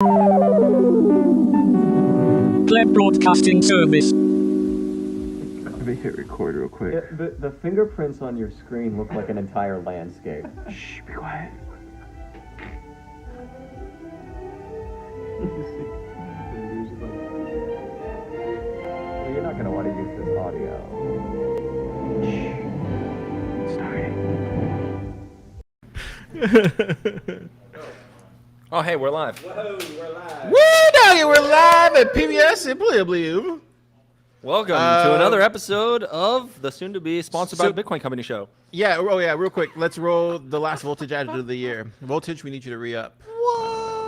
Pleb Broadcasting Service. Let me hit record real quick. Yeah, the fingerprints on your screen look like an entire landscape. Shh, be quiet. Well, you're not going to want to use this audio. Starting. Oh, hey, we're live. Whoa, we're live. Woo, doggy, we're live at PBS and Pleb Lab. Welcome to another episode of the soon-to-be sponsored by the Bitcoin Company show. Yeah, real quick. Let's roll the last Voltage ad of the year. Voltage, we need you to re-up.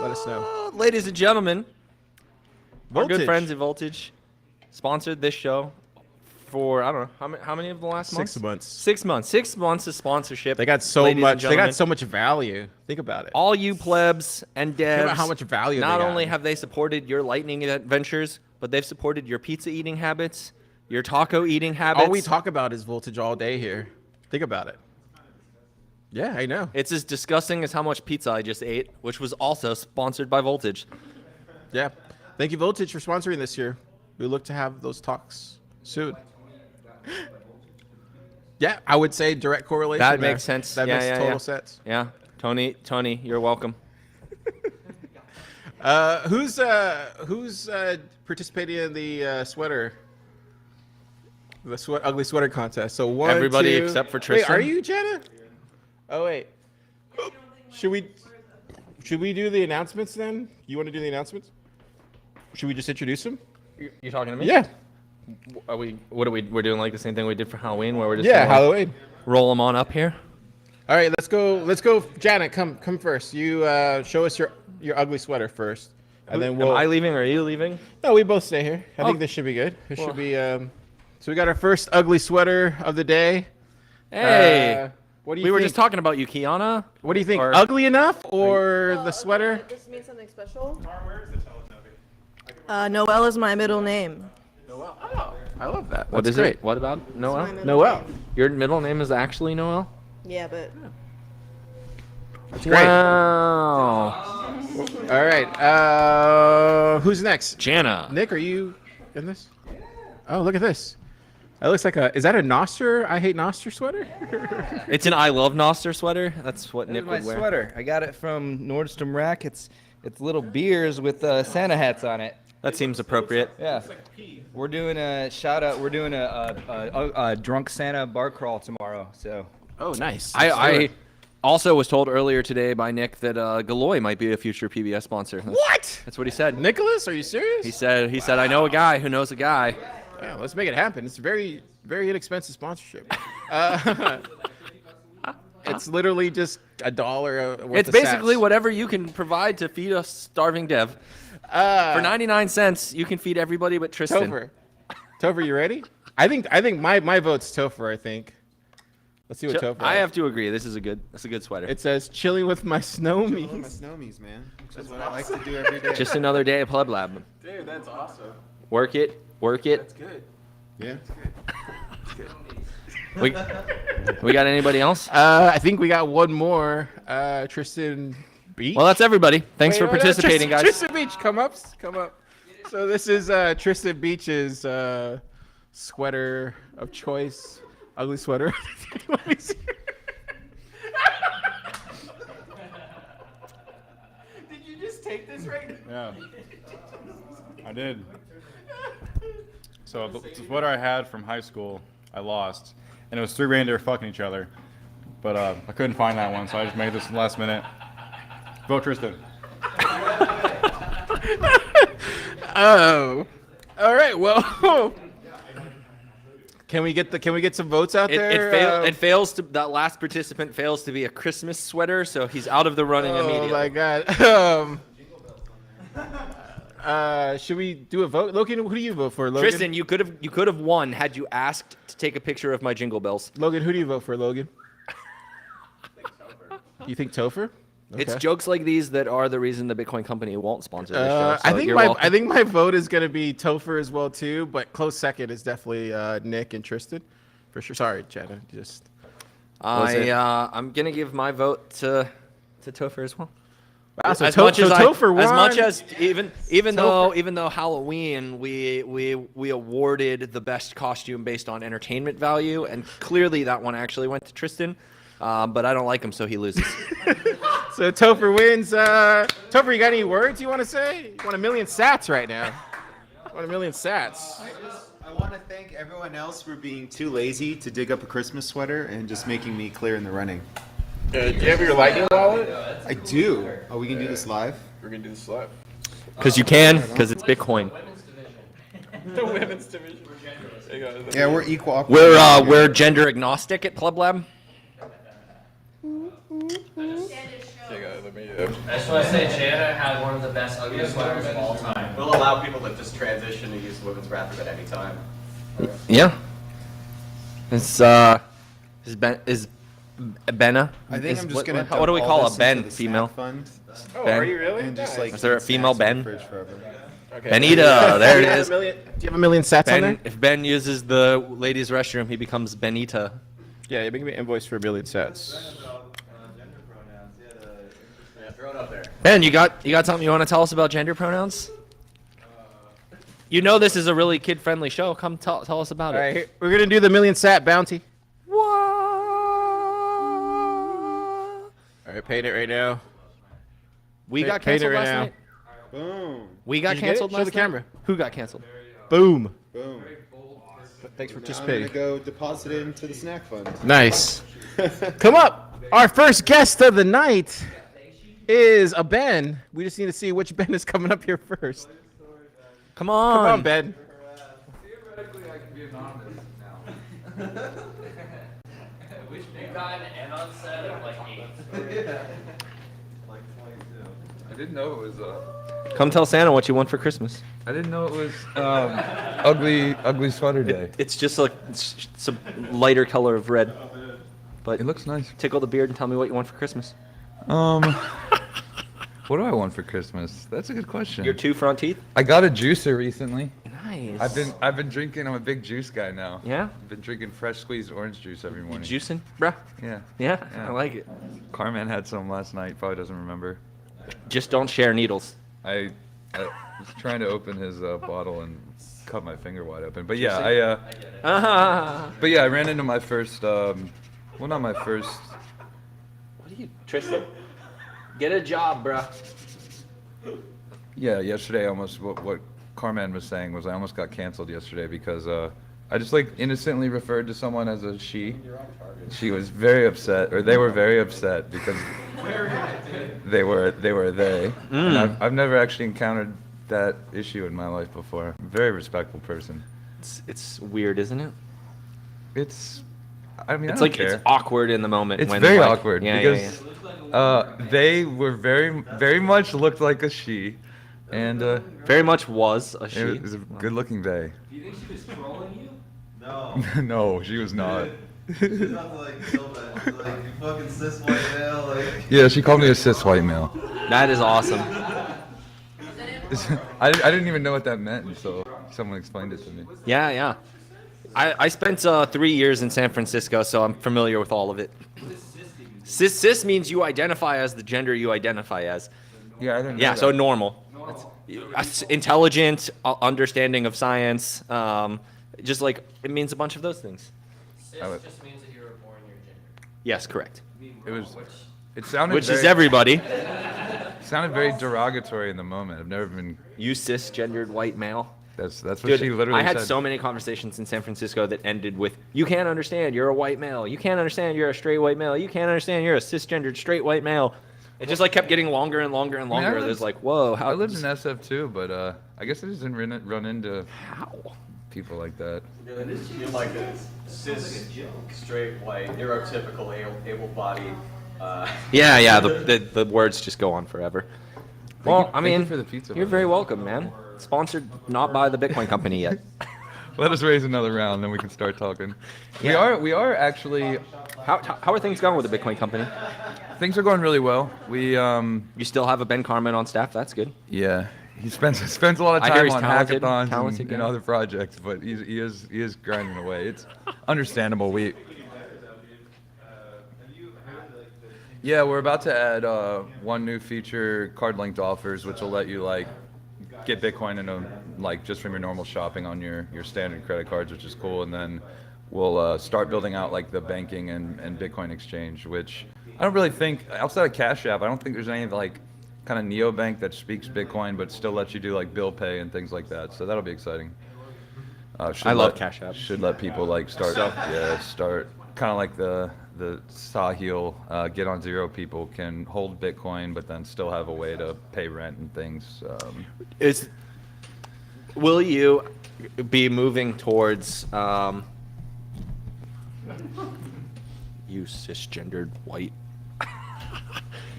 Let us know. Ladies and gentlemen, our Voltage. good friends at Voltage sponsored this show for, I don't know, how many of the last months? 6 months. 6 months. 6 months of sponsorship. They got so ladies and much. They gentlemen. got so much value. Think about it. All you plebs and devs. Think about how much value they Not got. only have they supported your lightning adventures, but they've supported your pizza eating habits, your taco eating habits. All we talk about is Voltage all day here. Think about it. Yeah, I know. It's as disgusting as how much pizza I just ate, which was also sponsored by Voltage. Yeah. Thank you, Voltage, for sponsoring this year. We look to have those talks soon. Yeah, I would say direct correlation. That there. makes sense. That Yeah, makes yeah, total yeah. sense. Yeah, Tony, you're welcome. Who's participating in the sweater? The ugly sweater contest. So one, Everybody two- except for Wait, Tristan. are you, Jenna? Oh wait. Should we do the announcements then? You want to do the announcements? Should we just introduce them? You talking to me? Yeah. We're doing like the same thing we did for Halloween, where we're just Yeah, gonna, like, Halloween. roll them on up here. All right, let's go. Janet, come first. You show us your ugly sweater first, and then we'll. Am I leaving or are you leaving? No, we both stay here. I Oh. think this should be good. This Well. should be. So we got our first ugly sweater of the day. Hey, What do you we were think? just talking about you, Kiana. What do you think? or- Ugly enough or the sweater? This means something special. Noelle is my middle name. I love that. What That's is great. it? What about Noel? My middle Noelle. name. Your middle name is actually Noel? Yeah, but That's great. Wow. All right. Who's next? Jana. Nick, are you in this? Oh, look at this. That looks like a. Is that a Noster? I hate Noster sweater. It's an I love Noster sweater. That's what This Nick is my would wear. sweater. I got it from Nordstrom Rack. It's little beers with Santa hats on it. That seems appropriate. Yeah. We're doing a shout out. We're doing a drunk Santa bar crawl tomorrow. So Oh, nice. I also was told earlier today by Nick that Galoy might be a future PBS sponsor. What? That's what he said. Nicholas, are you serious? He said I know a guy who knows a guy. Yeah, let's make it happen. It's very, very inexpensive sponsorship. It's literally just $1 worth It's of basically sats. whatever you can provide to feed a starving dev. For 99 cents, you can feed everybody but Tristan. Topher, you ready? I think my vote's Topher. I think. Let's see what Topher. I has. have to agree. That's a good sweater. It says chilling with my My snowmies. snowmies, man. That's what I like to do every day. Just another day at Pleb Lab. Dude, that's awesome. Work it. That's good. Yeah. We got anybody else? I think we got one more. Tristan Beach. Well, that's everybody. Thanks for Wait, no, participating, Tristan, guys. Tristan Beach, come up. So this is Tristan Beach's sweater of choice, ugly sweater. Let me see. Did you just take this right now? Yeah, I did. So the sweater I had from high school, I lost, and it was 3 reindeer fucking each other. But I couldn't find that one, so I just made this last minute. Vote Tristan. Oh, all right. Well, can we get some votes out there? It fails to that last participant fails to be a Christmas sweater, so he's out of the running Oh immediately. my god. Should we do a vote? Logan, who do you vote for? Logan? Tristan, you could have won had you asked to take a picture of my jingle bells. Logan, who do you vote for? Logan. You think Topher? It's Okay. jokes like these that are the reason the Bitcoin Company won't sponsor this show. I so think you're my welcome. I think my vote is gonna be Topher as well too, but close second is definitely Nick and Tristan, for sure. Sorry, Jenna, just. I'm gonna give my vote to Topher as well. Wow, so as much as Topher as much won. as even though Halloween we awarded the best costume based on entertainment value, and clearly that one actually went to Tristan, but I don't like him, so he loses. So Topher wins. Topher, you got any words you want to say? You want 1 million sats right now. You want 1 million sats. I want to thank everyone else for being too lazy to dig up a Christmas sweater and just making me clear in the running. Do you have your lightning wallet? I do. Oh, we can do this live? We're gonna do this live. Because you can, because it's Bitcoin. The women's division. Yeah, we're equal opportunity. We're gender agnostic at Pleb Lab. I just want to say Jana had one of the best ugly sweaters of all time. We'll allow people to just transition to use the women's bathroom at any time. Yeah. It's is Benna. I think I'm just gonna. What do we dump call all a this Ben into the female? snack fund Oh, Ben? are you really? and just Nice. like Is there a keep female snacks in the Ben? fridge forever. Okay. Benita, there it Do you have is. a million- Do you have 1 million sats on there? If Ben uses the ladies' restroom, he becomes Benita. Yeah, you make me an invoice for 1 million sats. Yeah, throw it up there. Ben, you got something you want to tell us about gender pronouns? You know this is a really kid-friendly show. Come tell us about All it. right, here, we're gonna do the 1 million sat bounty. What? All right, paid it right now. We got Paid it canceled right last now. night. Boom. We got Did you get it? canceled Show last the camera. night? Who got canceled? Boom. Boom. Thanks for Now I'm participating. gonna go deposit it into the snack fund. Nice. Come up. Our first guest of the night is a Ben. We just need to see which Ben is coming up here first. Come on. Come on, Ben. Theoretically, I can be anonymous now. Which big guy and on set of like 8. I didn't know it was. Come tell Santa what you want for Christmas. I didn't know it was ugly sweater day. It's just like it's a lighter color of red. But It looks nice. tickle the beard and tell me what you want for Christmas. What do I want for Christmas? That's a good question. Your 2 front teeth? I got a juicer recently. Nice. I've been drinking. I'm a big juice guy now. Yeah? I've been drinking fresh squeezed orange juice every morning. Juicing, bruh. Yeah. Yeah, Yeah. I like it. Carman had some last night. Probably doesn't remember. Just don't share needles. I was trying to open his bottle and cut my finger wide open. But yeah, but yeah, I ran into my first. Well, not my first. What are you, Tristan? Get a job, bruh. Yeah, yesterday almost what Carman was saying was I almost got canceled yesterday because I just like innocently referred to someone as a she. She was very upset, or they were very upset because they were they. And I've never actually encountered that issue in my life before. Very respectful person. It's weird, isn't it? It's, I mean, It's I like don't care. it's awkward in the moment. It's when, very like, awkward yeah, because they were very much looked like a she, and very much was a she. it was a good-looking they. Do you think she was trolling you? No. No, she was not. She's not like kill that. Like, you fucking cis white male. Like. Yeah, she called me a cis white male. That is awesome. I didn't even know what that meant until someone explained it to me. Yeah. I spent 3 years in San Francisco, so I'm familiar with all of it. Cis means you identify as the gender you identify as. Yeah, I didn't know Yeah, that. so normal. Intelligent, understanding of science. Just like it means a bunch of those things. Cis just means that you were born your gender. Yes, correct. It sounded Which very, is everybody. It sounded very derogatory in the moment. I've never been. You cisgendered white male. That's what Dude, she literally I had said. so many conversations in San Francisco that ended with, "You can't understand. You're a white male. You can't understand. You're a straight white male. You can't understand. You're a cisgendered straight white male." It just like kept getting longer and longer and longer. There's like, whoa, how? I lived in SF too, but I guess I just didn't run into How? people like that. You're like a cis, straight, white, neurotypical, able-bodied. Yeah. The words just go on forever. Well, I thank you mean, for the pizza, you're by the very way. welcome, man. Sponsored not by the Bitcoin company yet. Let us raise another round, then we can start talking. Yeah. We are actually. How are things going with the Bitcoin company? Things are going really well. We You still have a Ben Carmen on staff. That's good. Yeah, he spends a lot of I hear time he's on talented hackathons and guy. other projects, but he is grinding away. It's understandable. Yeah, we're about to add one new feature, card linked offers, which will let you like get Bitcoin in a like just from your normal shopping on your standard credit cards, which is cool. And then we'll start building out like the banking and Bitcoin exchange, which I don't really think outside of Cash App, I don't think there's any like kind of neobank that speaks Bitcoin but still lets you do like bill pay and things like that. So that'll be exciting. I love Cash App. Should let people like start kind of like the Sahil get on zero people can hold Bitcoin but then still have a way to pay rent and things. Will you be moving towards you cisgendered white?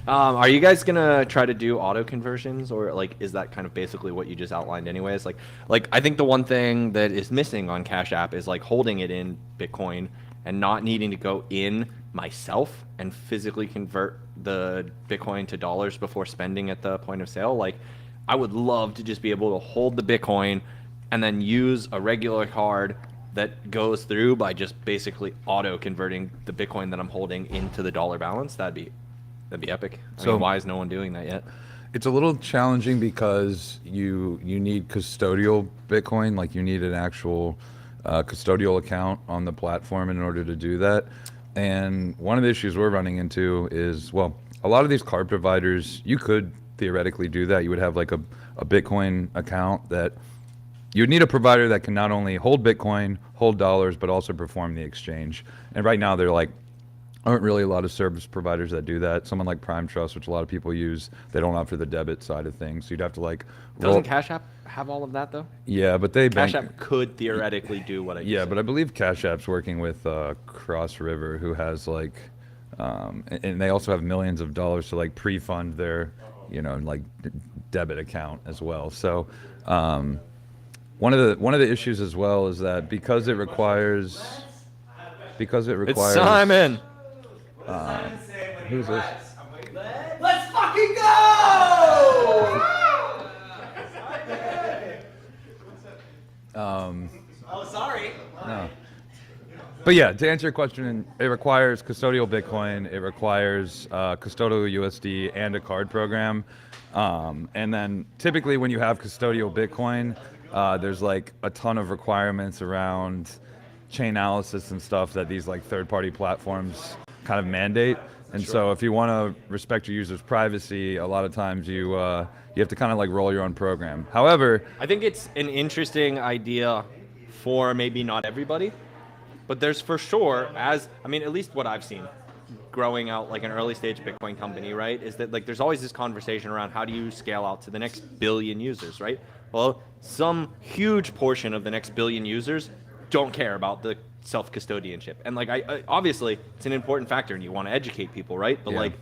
Are you guys gonna try to do auto conversions, or like is that kind of basically what you just outlined anyways? Like I think the one thing that is missing on Cash App is like holding it in Bitcoin and not needing to go in myself and physically convert the Bitcoin to dollars before spending at the point of sale. Like I would love to just be able to hold the Bitcoin and then use a regular card that goes through by just basically auto converting the Bitcoin that I'm holding into the dollar balance. That'd be epic. I mean, why is no one doing that yet? It's a little challenging because you need custodial Bitcoin, like you need an actual custodial account on the platform in order to do that. And one of the issues we're running into is, well, a lot of these card providers, you could theoretically do that. You would have like a Bitcoin account that you would need a provider that can not only hold Bitcoin, hold dollars, but also perform the exchange. And right now there aren't really a lot of service providers that do that. Someone like Prime Trust, which a lot of people use, they don't offer the debit side of things. So you'd have to like Doesn't Cash App have all of that though? Yeah, but Cash App could theoretically do what I Yeah, but I believe Cash App's working with Cross River, who has like and they also have millions of dollars to like pre-fund their like debit account as well. So one of the issues as well is that because it requires It's Simon. Who's this? Let's fucking go! Oh, sorry. No. But yeah, to answer your question, it requires custodial Bitcoin, it requires custodial USD and a card program. And then typically when you have custodial Bitcoin, there's like a ton of requirements around chain analysis and stuff that these like third-party platforms kind of mandate. And so if you want to respect your users' privacy, a lot of times you have to kind of like roll your own program. However, I think it's an interesting idea for maybe not everybody, but there's for sure, at least what I've seen growing out like an early stage Bitcoin company, right, is that like there's always this conversation around how do you scale out to the next billion users, right? Well, some huge portion of the next billion users don't care about the self-custodianship. And like I obviously it's an important factor and you want to educate people, right? But like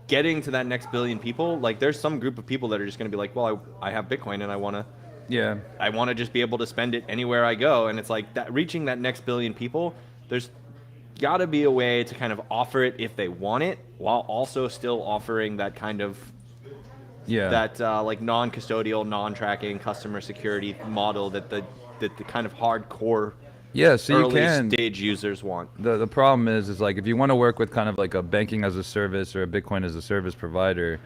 getting to that next billion people, like there's some group of people that are just going to be like, well, I have Bitcoin and I want to just be able to spend it anywhere I go. And it's like that reaching that next billion people, there's got to be a way to kind of offer it if they want it while also still offering that kind of that like non-custodial, non-tracking customer security model that the kind of hardcore early stage users want. The problem is like if you want to work with kind of like a banking as a service or a Bitcoin as a service provider,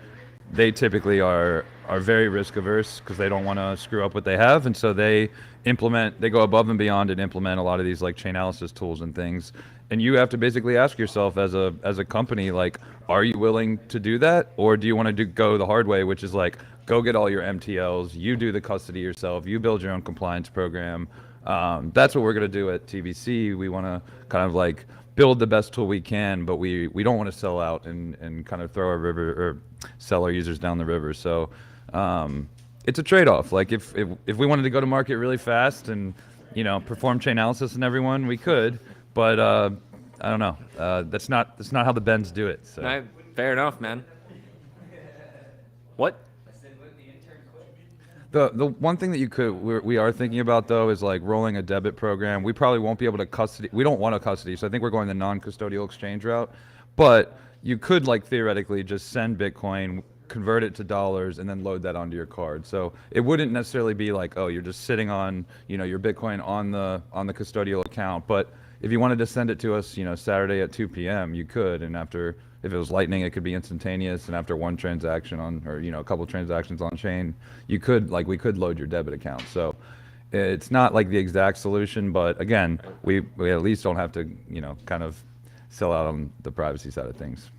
they typically are very risk averse because they don't want to screw up what they have, and so they go above and beyond and implement a lot of these like chain analysis tools and things. And you have to basically ask yourself as a company, like, are you willing to do that, or do you want to go the hard way, which is like go get all your MTLs, you do the custody yourself, you build your own compliance program. That's what we're going to do at TBC. We want to kind of like build the best tool we can, but we don't want to sell out and kind of throw or sell our users down the river. So it's a trade-off. Like if we wanted to go to market really fast and perform chain analysis on everyone, we could, but I don't know. That's not how the Bens do it. So. Fair enough, man. What? The one thing that we are thinking about though is like rolling a debit program. We probably won't be able to custody. We don't want to custody, so I think we're going the non-custodial exchange route. But you could like theoretically just send Bitcoin, convert it to dollars, and then load that onto your card. So it wouldn't necessarily be like, oh, you're just sitting on your Bitcoin on the custodial account. But if you wanted to send it to us, Saturday at 2 p.m., you could, and after If it was Lightning, it could be instantaneous, and after one transaction on, or a couple transactions on chain, we could load your debit account. So it's not like the exact solution, but again, we at least don't have to kind of sell out on the privacy side of things.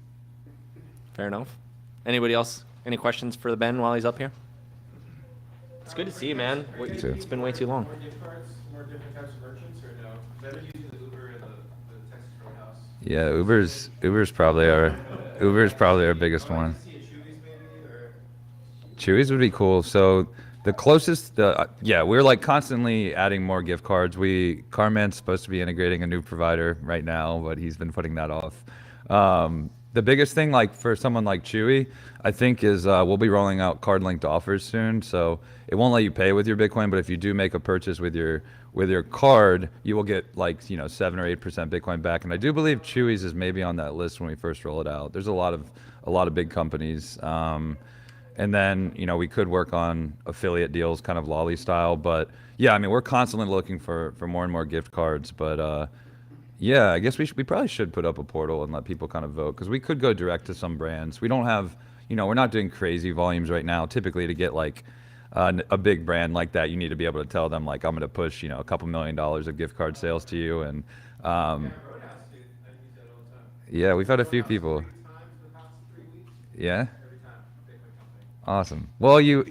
Fair enough. Anybody else? Any questions for the Ben while he's up here? It's good to see you, man. too. It's been way too long. More gift cards, more different types of merchants, or no? Better using the Uber and the Texas Roadhouse. Yeah, Uber's probably our biggest one. Chewy's would be cool. So the closest, we're like constantly adding more gift cards. Carman's supposed to be integrating a new provider right now, but he's been putting that off. The biggest thing, like for someone like Chewy, I think is we'll be rolling out card-linked offers soon. So it won't let you pay with your Bitcoin, but if you do make a purchase with your card, you will get 7 or 8% Bitcoin back. And I do believe Chewy's is maybe on that list when we first roll it out. There's a lot of big companies. And then, we could work on affiliate deals, kind of Lolly style. But yeah, I mean, we're constantly looking for more and more gift cards. But yeah, I guess we probably should put up a portal and let people kind of vote, because we could go direct to some brands. We don't have, we're not doing crazy volumes right now. Typically to get a big brand like that, you need to be able to tell them I'm going to push, a couple $1 million of gift card sales to you. And yeah, we've had a few people. Yeah. Awesome. Well, you.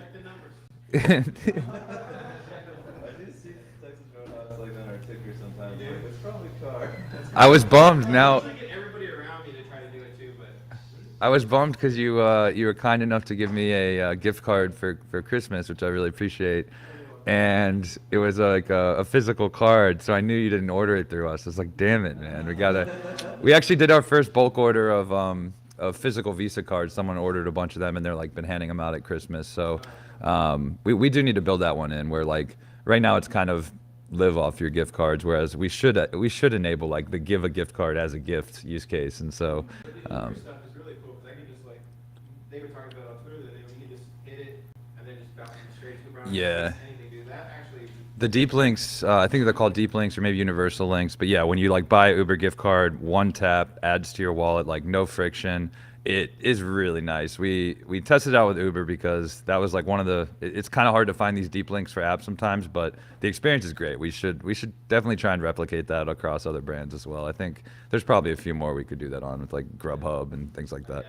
I was bummed. Now. I was bummed because you were kind enough to give me a gift card for Christmas, which I really appreciate, and it was like a physical card, so I knew you didn't order it through us. I was like, damn it, man, we actually did our first bulk order of physical Visa cards. Someone ordered a bunch of them, and they're been handing them out at Christmas. So we do need to build that one in, where right now it's kind of live off your gift cards, whereas we should enable the give a gift card as a gift use case. And so they were talking about on Twitter that you can just hit it and then just bounce it straight to the ground. yeah, Anything do that actually. the deep links, I think they're called deep links or maybe universal links. But yeah, when you buy an Uber gift card, one tap adds to your wallet, no friction. It is really nice. We tested it out with Uber because that was one of the. It's kind of hard to find these deep links for apps sometimes, but the experience is great. We should definitely try and replicate that across other brands as well. I think there's probably a few more we could do that on with Grubhub and things like that.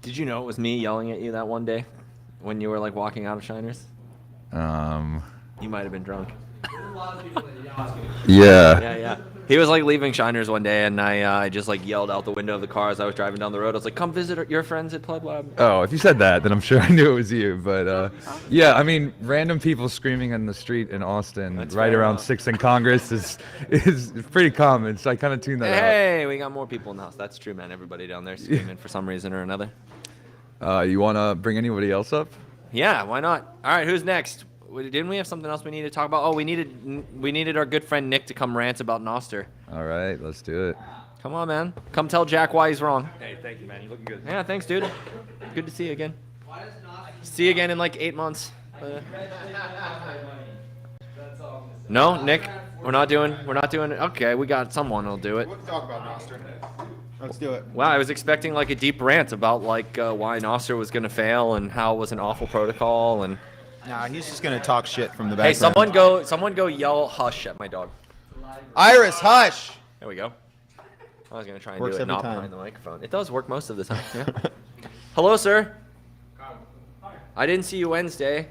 Did you know it was me yelling at you that one day when you were walking out of Shiners? You might have been drunk. Yeah. Yeah. He was leaving Shiners one day, and I just yelled out the window of the car as I was driving down the road. I was like, "Come visit your friends at Pleb Lab." Oh, if you said that, then I'm sure I knew it was you. But yeah, I mean, random people screaming in the street in Austin right around 6th and Congress is pretty common. So I kind of tuned that out. Hey, we got more people in the house. That's true, man. Everybody down there screaming for some reason or another. You want to bring anybody else up? Yeah, why not? All right, who's next? Didn't we have something else we needed to talk about? Oh, we needed our good friend Nick to come rant about Noster. All right, let's do it. Come on, man. Come tell Jack why he's wrong. Hey, thank you, man. You're looking good. Yeah, thanks, dude. Good to see you again. See you again in 8 months. No, Nick, we're not doing it. Okay, we got someone who'll do it. Let's talk about Noster. Let's do it. Wow, I was expecting a deep rant about why Noster was gonna fail and how it was an awful protocol and. Nah, he's just gonna talk shit from the background. Hey, someone go yell hush at my dog. Iris, hush! There we go. I was gonna try and Works do it every not time. behind the microphone. It does work most of the time. Yeah. Hello, sir. I didn't see you Wednesday.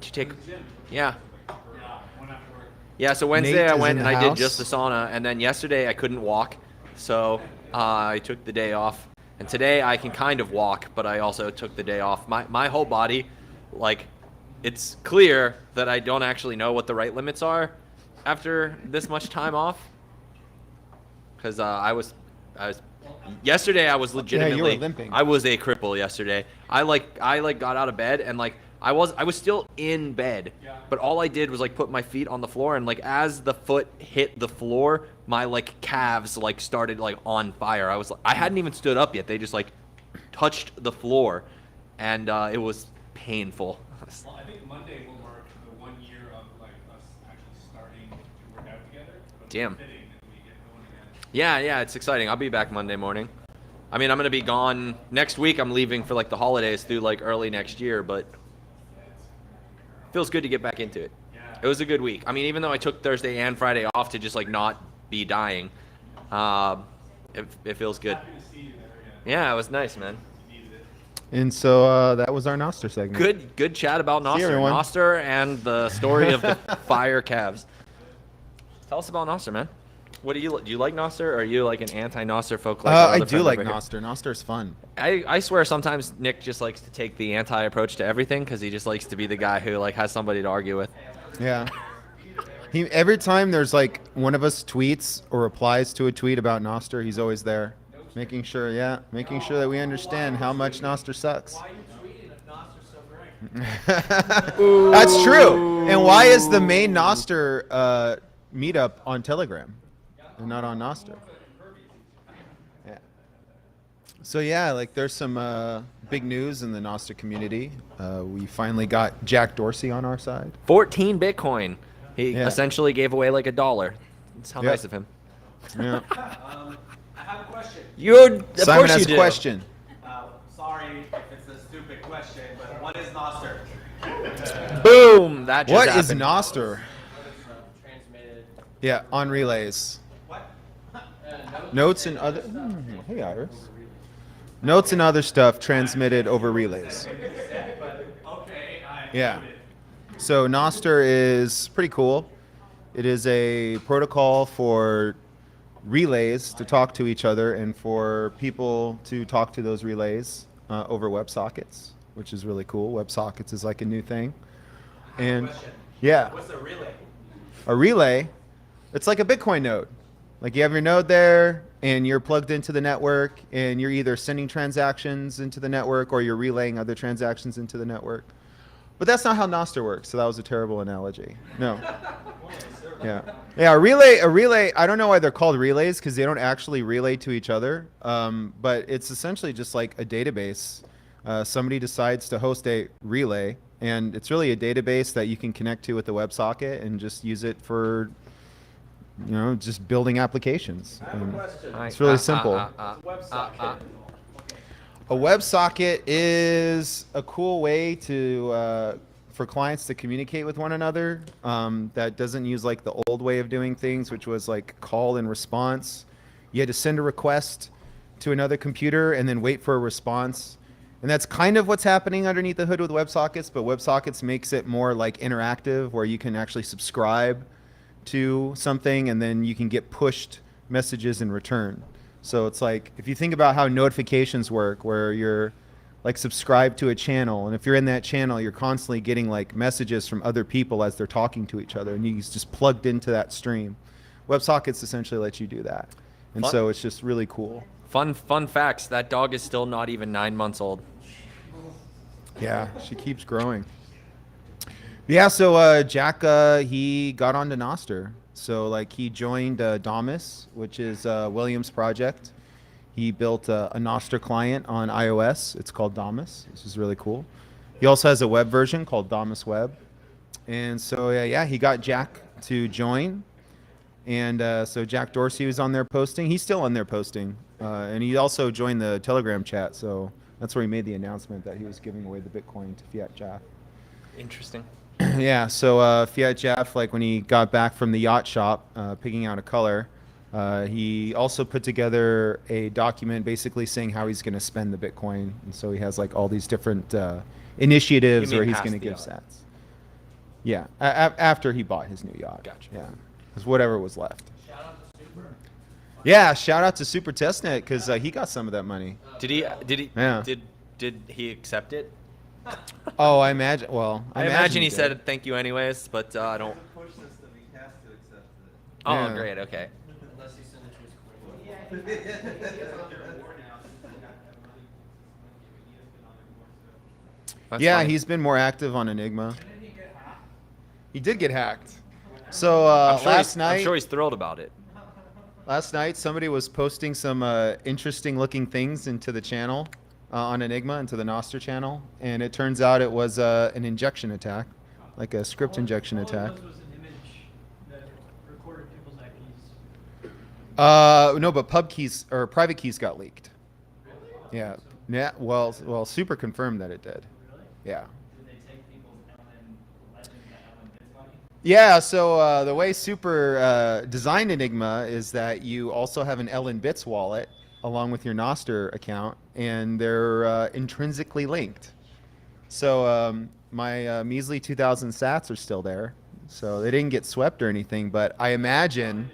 Did you take? Yeah. Yeah. So Wednesday Nate I is went in and the I did house. just the sauna, and then yesterday I couldn't walk, so I took the day off. And today I can kind of walk, but I also took the day off. My whole body, it's clear that I don't actually know what the right limits are after this much time off. Because yesterday I was legitimately, you were limping. I was a cripple yesterday. I got out of bed and I was still in bed, but all I did was put my feet on the floor, and as the foot hit the floor, my calves started on fire. I hadn't even stood up yet. They just touched the floor, and it was painful. Well, I think Monday will mark the 1 year of us actually starting to work out together. But Damn. fitting that we get going Yeah, it's exciting. I'll be back Monday morning. I mean, I'm gonna be gone next week. I'm leaving for like the holidays through like early next year, but feels good to get back into it. It was a good week. I mean, even though I took Thursday and Friday off to just like not be dying, it feels good. Yeah, it was nice, man. And so that was our Noster segment. Good chat about See you, Noster. everyone. Noster and the story of the fire calves. Tell us about Noster, man. What do you like Noster, or are you like an anti-Noster folk? Like our I other do friend like over here? Noster. Noster's fun. I swear sometimes Nick just likes to take the anti-approach to everything because he just likes to be the guy who like has somebody to argue with. Yeah. Every time there's like one of us tweets or replies to a tweet about Noster, he's always there, making sure that we understand how much Noster sucks. That's true. And why is the main Noster meetup on Telegram and not on Noster? Yeah. So yeah, like there's some big news in the Noster community. We finally got Jack Dorsey on our side. 14 Bitcoin. He essentially gave away like $1. That's how nice of him. Yeah. I have a question. Simon has a question. Sorry if it's a stupid question, but what is Noster? Boom! That just What happened. is Noster? Yeah, on relays. Notes and other. Hey, Iris. Notes and other stuff transmitted over relays. Yeah. So Noster is pretty cool. It is a protocol for relays to talk to each other and for people to talk to those relays over WebSockets, which is really cool. WebSockets is like a new thing. And yeah. What's a relay? A relay, it's like a Bitcoin node. Like you have your node there and you're plugged into the network and you're either sending transactions into the network or you're relaying other transactions into the network. But that's not how Noster works, so that was a terrible analogy. No. Yeah. Yeah, a relay, I don't know why they're called relays because they don't actually relay to each other. But it's essentially just like a database. Somebody decides to host a relay, and it's really a database that you can connect to with the WebSocket and just use it for, just building applications. It's really simple. A WebSocket is a cool way to for clients to communicate with one another that doesn't use like the old way of doing things, which was like call and response. You had to send a request to another computer and then wait for a response. And that's kind of what's happening underneath the hood with WebSockets, but WebSockets makes it more like interactive where you can actually subscribe to something and then you can get pushed messages in return. So it's like, if you think about how notifications work, where you're like subscribed to a channel, and if you're in that channel, you're constantly getting like messages from other people as they're talking to each other, and you just plugged into that stream. WebSockets essentially let you do that. And so it's just really cool. Fun facts. That dog is still not even 9 months old. Yeah, she keeps growing. Yeah, so Jack, he got onto Noster. So like he joined Damus, which is William's project. He built a Noster client on iOS. It's called Damus. This is really cool. He also has a web version called Damus Web. And so yeah, he got Jack to join. And so Jack Dorsey was on there posting. He's still on there posting. And he also joined the Telegram chat. So that's where he made the announcement that he was giving away the Bitcoin to Fiat Jaff. Interesting. Yeah, so Fiat Jaff, like when he got back from the yacht shop, picking out a color, he also put together a document basically saying how he's going to spend the Bitcoin. And so he has like all these different initiatives where he's going to give sats. Yeah, after he bought his new yacht. Gotcha. Yeah, because whatever was left. Yeah, shout out to Super Testnet because he got some of that money. Did he? Yeah. Did he accept it? Oh, I imagine. Well, I imagine he said thank you anyways, but I don't. Push system, he has to accept it. Oh, Yeah. great. Okay. Unless you send it to his That's Yeah, funny. he's been more active on Enigma. He did get hacked. So I'm sure last night, I'm sure he's thrilled about it. last night somebody was posting some interesting looking things into the channel on Enigma, into the Noster channel, and it turns out it was an injection attack, like a script injection attack. No, but pub keys or private keys got leaked. Yeah. Yeah. Well, Super confirmed that it did. Yeah. Yeah. So the way Super designed Enigma is that you also have an Ellen Bits wallet along with your Nostr account, and they're intrinsically linked. So my measly 2,000 sats are still there, so they didn't get swept or anything. But I imagine.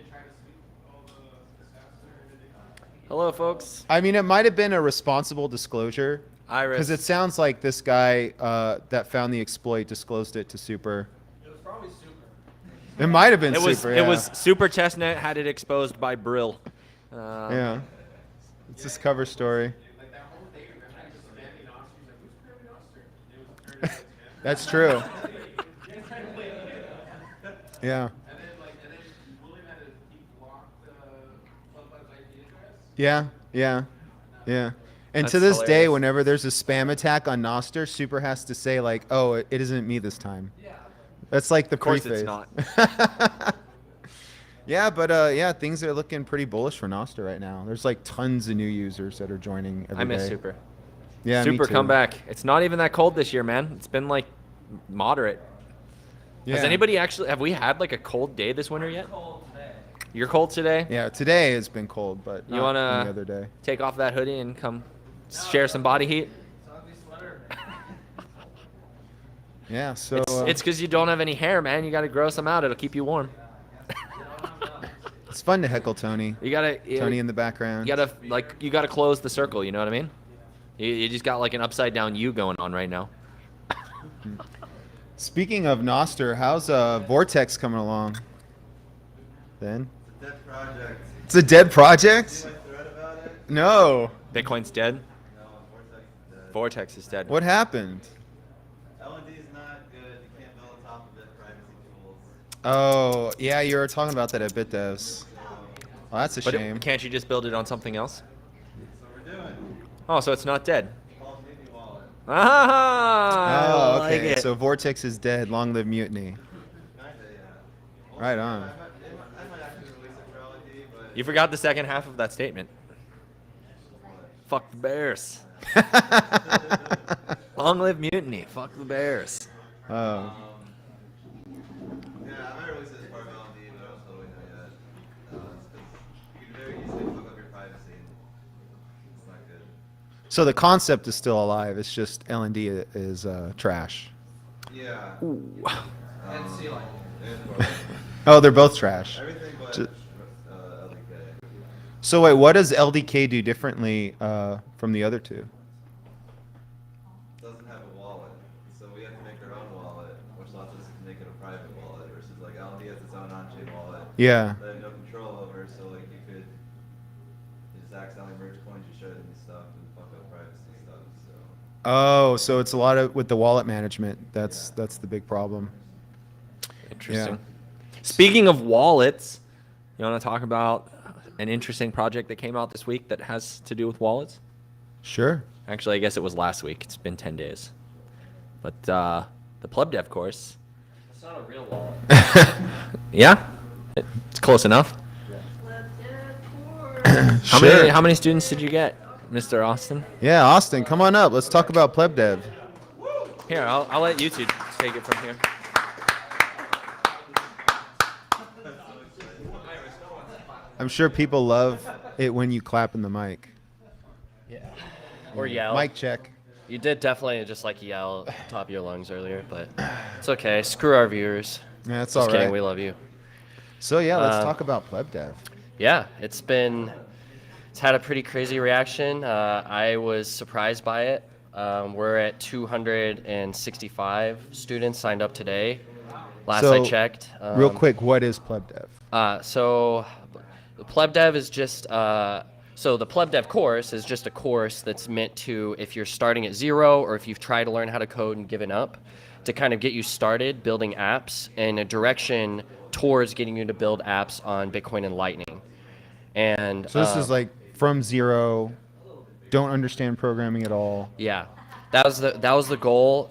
Hello, folks. I mean, it might have been a responsible disclosure. Iris. Because it sounds like this guy that found the exploit disclosed it to Super. It was probably Super. It might have been It was. Super. It was Super Testnet had it exposed by Brill. Yeah. It's this cover story. That's true. Yeah. Yeah, yeah, yeah. And That's to this day, hilarious. whenever there's a spam attack on Nostr, Super has to say like, "Oh, it isn't me this time." Yeah. That's like the Of course preface. it's not. Yeah, but yeah, things are looking pretty bullish for Nostr right now. There's like tons of new users that are joining every I miss day. Super. Yeah, me Super, too. come back. It's not even that cold this year, man. It's been like moderate. Has Yeah. anybody actually? Have we had like a cold day this winter yet? You're cold today. Yeah, today has been cold, but You not wanna any other day. take off that hoodie and come share some body heat? Yeah, so It's because you don't have any hair, man. You got to grow some out. It'll keep you warm. it's fun to heckle Tony. You gotta Tony in the background. you gotta close the circle. You know what I mean? You just got like an upside down U going on right now. Speaking of Nostr, how's Vortex coming along? Then Dead project. it's a dead project. See my thread about it? No. Bitcoin's dead. No, Vortex is dead. Vortex is dead. What happened? L&D is not good. You can't build on top of it. Privacy tools. Oh, yeah, you were talking about that at BitDevs. Oh, that's a But shame. can't you just build it on something else? So we're doing. Oh, so it's not dead. Called Mutiny Wallet. Ah, Oh, I like okay. it. So Vortex is dead. Long live Mutiny. Kinda, yeah. Right on. I might actually release it for L&D, but You forgot the second half of that statement. Fuck the Bears. Long live mutiny. Fuck the Bears. Oh. yeah, I might release it as part of L&D, but I don't totally know yet. It's 'cause you can very easily fuck up your privacy. It's not good. So the concept is still alive. It's just L&D is trash. Yeah. And ceiling. Oh, they're both trash. Everything but Ju- LDK. So wait, what does LDK do differently from the other two? Doesn't have a wallet, so we have to make our own wallet, which allows us to make it a private wallet, versus like LD has its own on-chain wallet. Yeah. That I have no control over, so like you could just accidentally merge coins you shouldn't and stuff and fuck up privacy stuff. So Oh, so it's a lot of with the wallet management. That's the big problem. Interesting. Speaking of wallets, you want to talk about an interesting project that came out this week that has to do with wallets? Sure. Actually, I guess it was last week. It's been 10 days. But the Pleb Dev course. It's not a real wallet. Yeah, it's close enough. Sure. How many students did you get, Mr. Austin? Yeah, Austin, come on up. Let's talk about Pleb Dev. Here, I'll let you two take it from here. I'm sure people love it when you clap in the mic. Yeah. Or yell. Mic check. You did definitely just like yell at the top of your lungs earlier, but it's okay. Screw our viewers. Yeah, that's Just all kidding. right. We love you. So yeah, let's Uh, talk about Pleb Dev. Yeah, it's had a pretty crazy reaction. I was surprised by it. We're at 265 students signed up today. Last I So, checked. real quick, what is Pleb Dev? So the Pleb Dev is just so the Pleb Dev course is just a course that's meant to, if you're starting at zero or if you've tried to learn how to code and given up, to kind of get you started building apps in a direction towards getting you to build apps on Bitcoin and Lightning. And So this is like from zero, don't understand programming at all. yeah, that was the goal.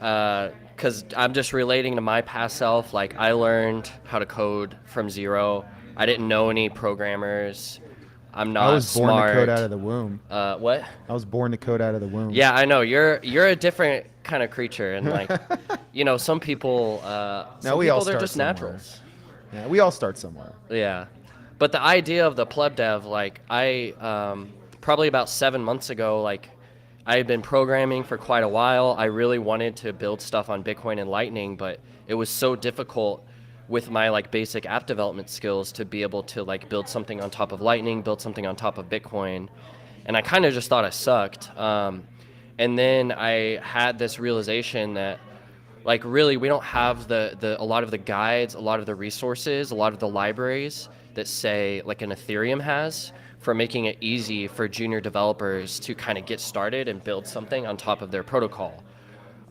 Because I'm just relating to my past self. Like I learned how to code from zero. I didn't know any programmers. I'm not I was born smart. to code out of the womb. What? I was born to code out of the womb. Yeah, I know. You're a different kind of creature, and like, some people. No, we all they're start just somewhere. naturals. Yeah, we all start somewhere. Yeah, but the idea of the pleb dev, like I probably about 7 months ago, like I had been programming for quite a while. I really wanted to build stuff on Bitcoin and Lightning, but it was so difficult with my like basic app development skills to be able to like build something on top of Lightning, build something on top of Bitcoin, and I kind of just thought I sucked. And then I had this realization that like really we don't have a lot of the guides, a lot of the resources, a lot of the libraries that say like an Ethereum has for making it easy for junior developers to kind of get started and build something on top of their protocol.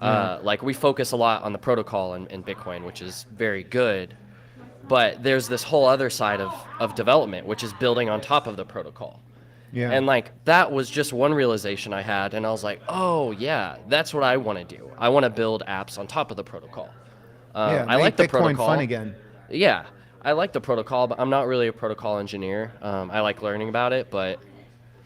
Like we focus a lot on the protocol in Bitcoin, which is very good, but there's this whole other side of development, which is building on top of the protocol. Yeah. And like that was just one realization I had, and I was like, oh yeah, that's what I want to do. I want to build apps on top of the protocol. Yeah, I like the Bitcoin protocol. fun again. Yeah, I like the protocol, but I'm not really a protocol engineer. I like learning about it, but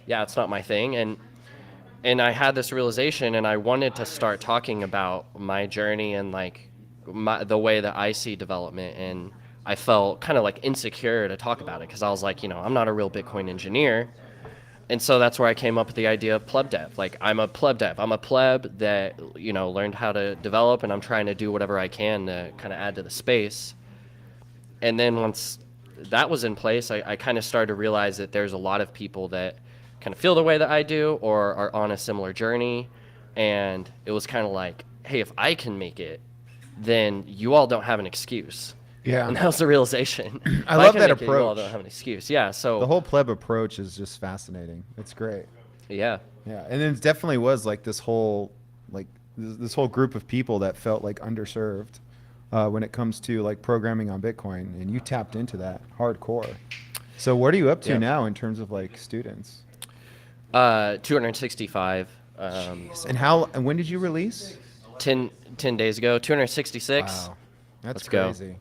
yeah, it's not my thing. And I had this realization, and I wanted to start talking about my journey and like the way that I see development. And I felt kind of like insecure to talk about it because I was like, I'm not a real Bitcoin engineer. And so that's where I came up with the idea of pleb dev. Like I'm a pleb dev. I'm a pleb that, learned how to develop, and I'm trying to do whatever I can to kind of add to the space. And then once that was in place, I kind of started to realize that there's a lot of people that kind of feel the way that I do or are on a similar journey. And it was kind of like, hey, if I can make it, then you all don't have an excuse. Yeah. And that was the realization. I love that You all approach. don't have an excuse. Yeah. So The whole pleb approach is just fascinating. It's great. Yeah. Yeah, and it definitely was like this whole group of people that felt like underserved when it comes to like programming on Bitcoin, and you tapped into that hardcore. So what are you up to now in terms of like students? 265. And when did you release? 10 days ago. 266. Wow, that's Let's crazy. Go.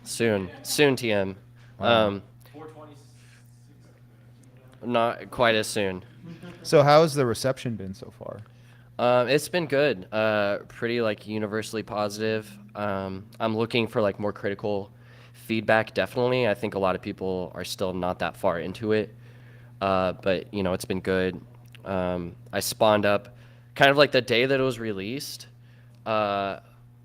Soon, TM. Wow. Not quite as soon. So how has the reception been so far? It's been good. Pretty like universally positive. I'm looking for like more critical feedback. Definitely, I think a lot of people are still not that far into it. But it's been good. I spawned up kind of like the day that it was released.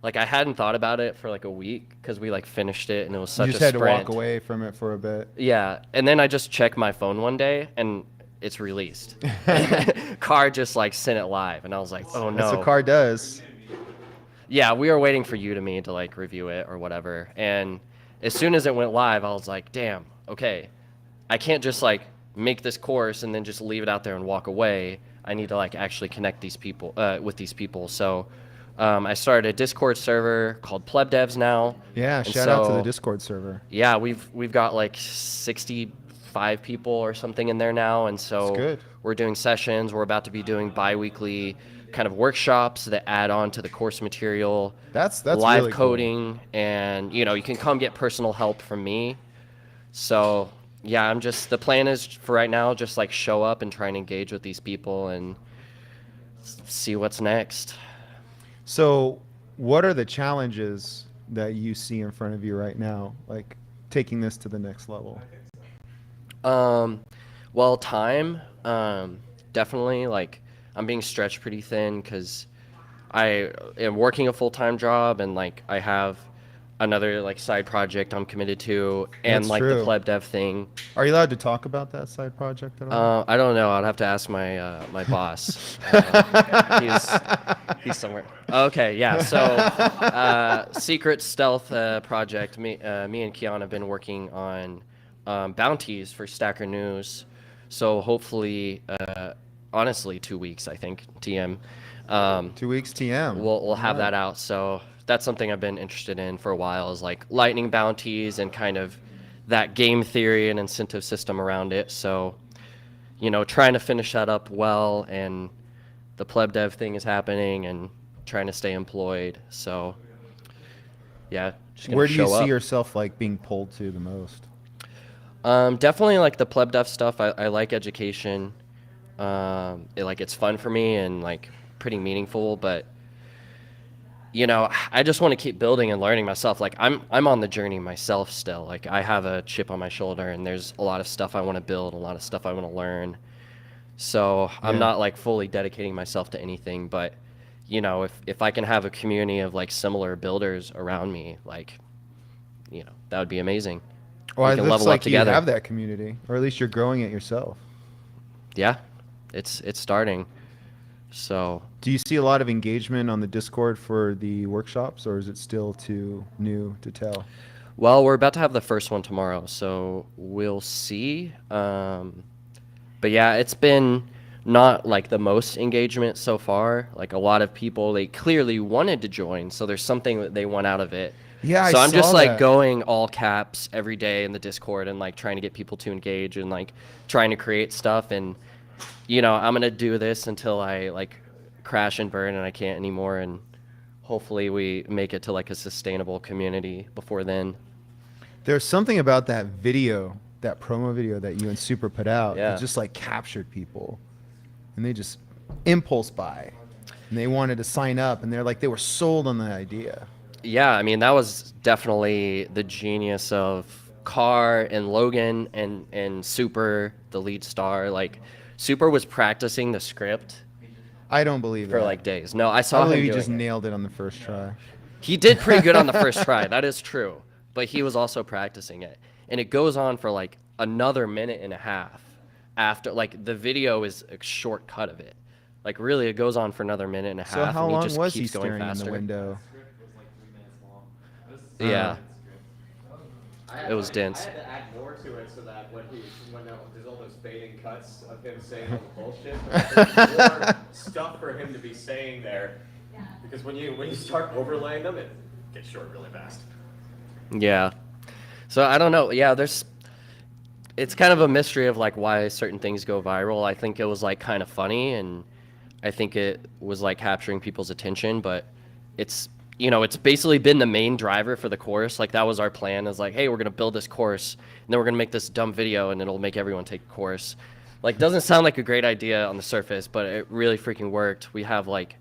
Like I hadn't thought about it for like a week because we like finished it and it was such a sprint. You just had to walk away from it for a bit. Yeah, and then I just checked my phone one day and it's released. Car just like sent it live, and I was like, oh no. That's what Car does. Yeah, we were waiting for Udemy to like review it or whatever, and as soon as it went live, I was like, damn, okay, I can't just like make this course and then just leave it out there and walk away. I need to like actually connect these people with these people. So I started a Discord server called Pleb Devs now. Yeah, shout out to the Discord server. Yeah, we've got like 65 people or something in there now, and so we're doing sessions. We're about to be doing bi-weekly kind of workshops that add on to the course material. That's live really coding, cool. And you can come get personal help from me. So yeah, the plan is for right now just like show up and try and engage with these people and see what's next. So what are the challenges that you see in front of you right now, like taking this to the next level? Well, time, definitely. Like I'm being stretched pretty thin because I am working a full-time job, and like I have another like side project I'm committed to, and That's like true. the pleb dev thing. Are you allowed to talk about that side project at all? I don't know. I'd have to ask my my boss. He's somewhere. Okay, yeah. So secret stealth project. Me and Kian have been working on bounties for Stacker News. So hopefully, honestly, 2 weeks I think TM. 2 weeks TM. We'll have that out. So that's something I've been interested in for a while, is like lightning bounties and kind of that game theory and incentive system around it. So, trying to finish that up well, and the pleb dev thing is happening, and trying to stay employed. So, yeah. Where do you see yourself like being pulled to the most? Definitely like the pleb dev stuff. I like education. It's fun for me and like pretty meaningful, but you know, I just want to keep building and learning myself. Like I'm on the journey myself still. Like I have a chip on my shoulder and there's a lot of stuff I want to build, a lot of stuff I want to learn. So I'm not like fully dedicating myself to anything, but you know, if I can have a community of like similar builders around me, like, you know, that would be amazing. Well, We it can looks level like up you together. have that community, or at least you're growing it yourself. Yeah, it's starting. So do you see a lot of engagement on the Discord for the workshops, or is it still too new to tell? well, we're about to have the first one tomorrow, so we'll see. But yeah, it's been not like the most engagement so far. Like a lot of people, they clearly wanted to join, so there's something that they want out of it. Yeah, so I I'm just saw like that. going all caps every day in the Discord and like trying to get people to engage and like trying to create stuff. And you know, I'm gonna do this until I like crash and burn and I can't anymore. And hopefully we make it to like a sustainable community before then. There's something about that video, that promo video that you and Super put out. Yeah. It just like captured people, and they just impulse buy, and they wanted to sign up, and they were sold on the idea. Yeah, I mean, that was definitely the genius of Carr and Logan and Super, the lead star. Like, Super was practicing the script I don't believe for that. like days. No, I saw I believe him he doing just it. nailed it on the first try. He did pretty good on the first try. That is true. But he was also practicing it. And it goes on for like another minute and a half after, like, the video is a short cut of it. Like, really, it goes on for another minute and a half. So how and long he just was keeps he going staring in faster. the window? Yeah. It was dense. I had to add more to it so that when there's all those fading cuts of him saying all the bullshit, there's more stuff for him to be saying there. Because when you start overlaying them, it gets short really fast. Yeah. So I don't know. Yeah, it's kind of a mystery of like why certain things go viral. I think it was like kind of funny and I think it was like capturing people's attention, but it's, you know, it's basically been the main driver for the course. Like that was our plan, is like, hey, we're going to build this course and then we're going to make this dumb video and it'll make everyone take the course. Like, doesn't sound like a great idea on the surface, but it really freaking worked. We have like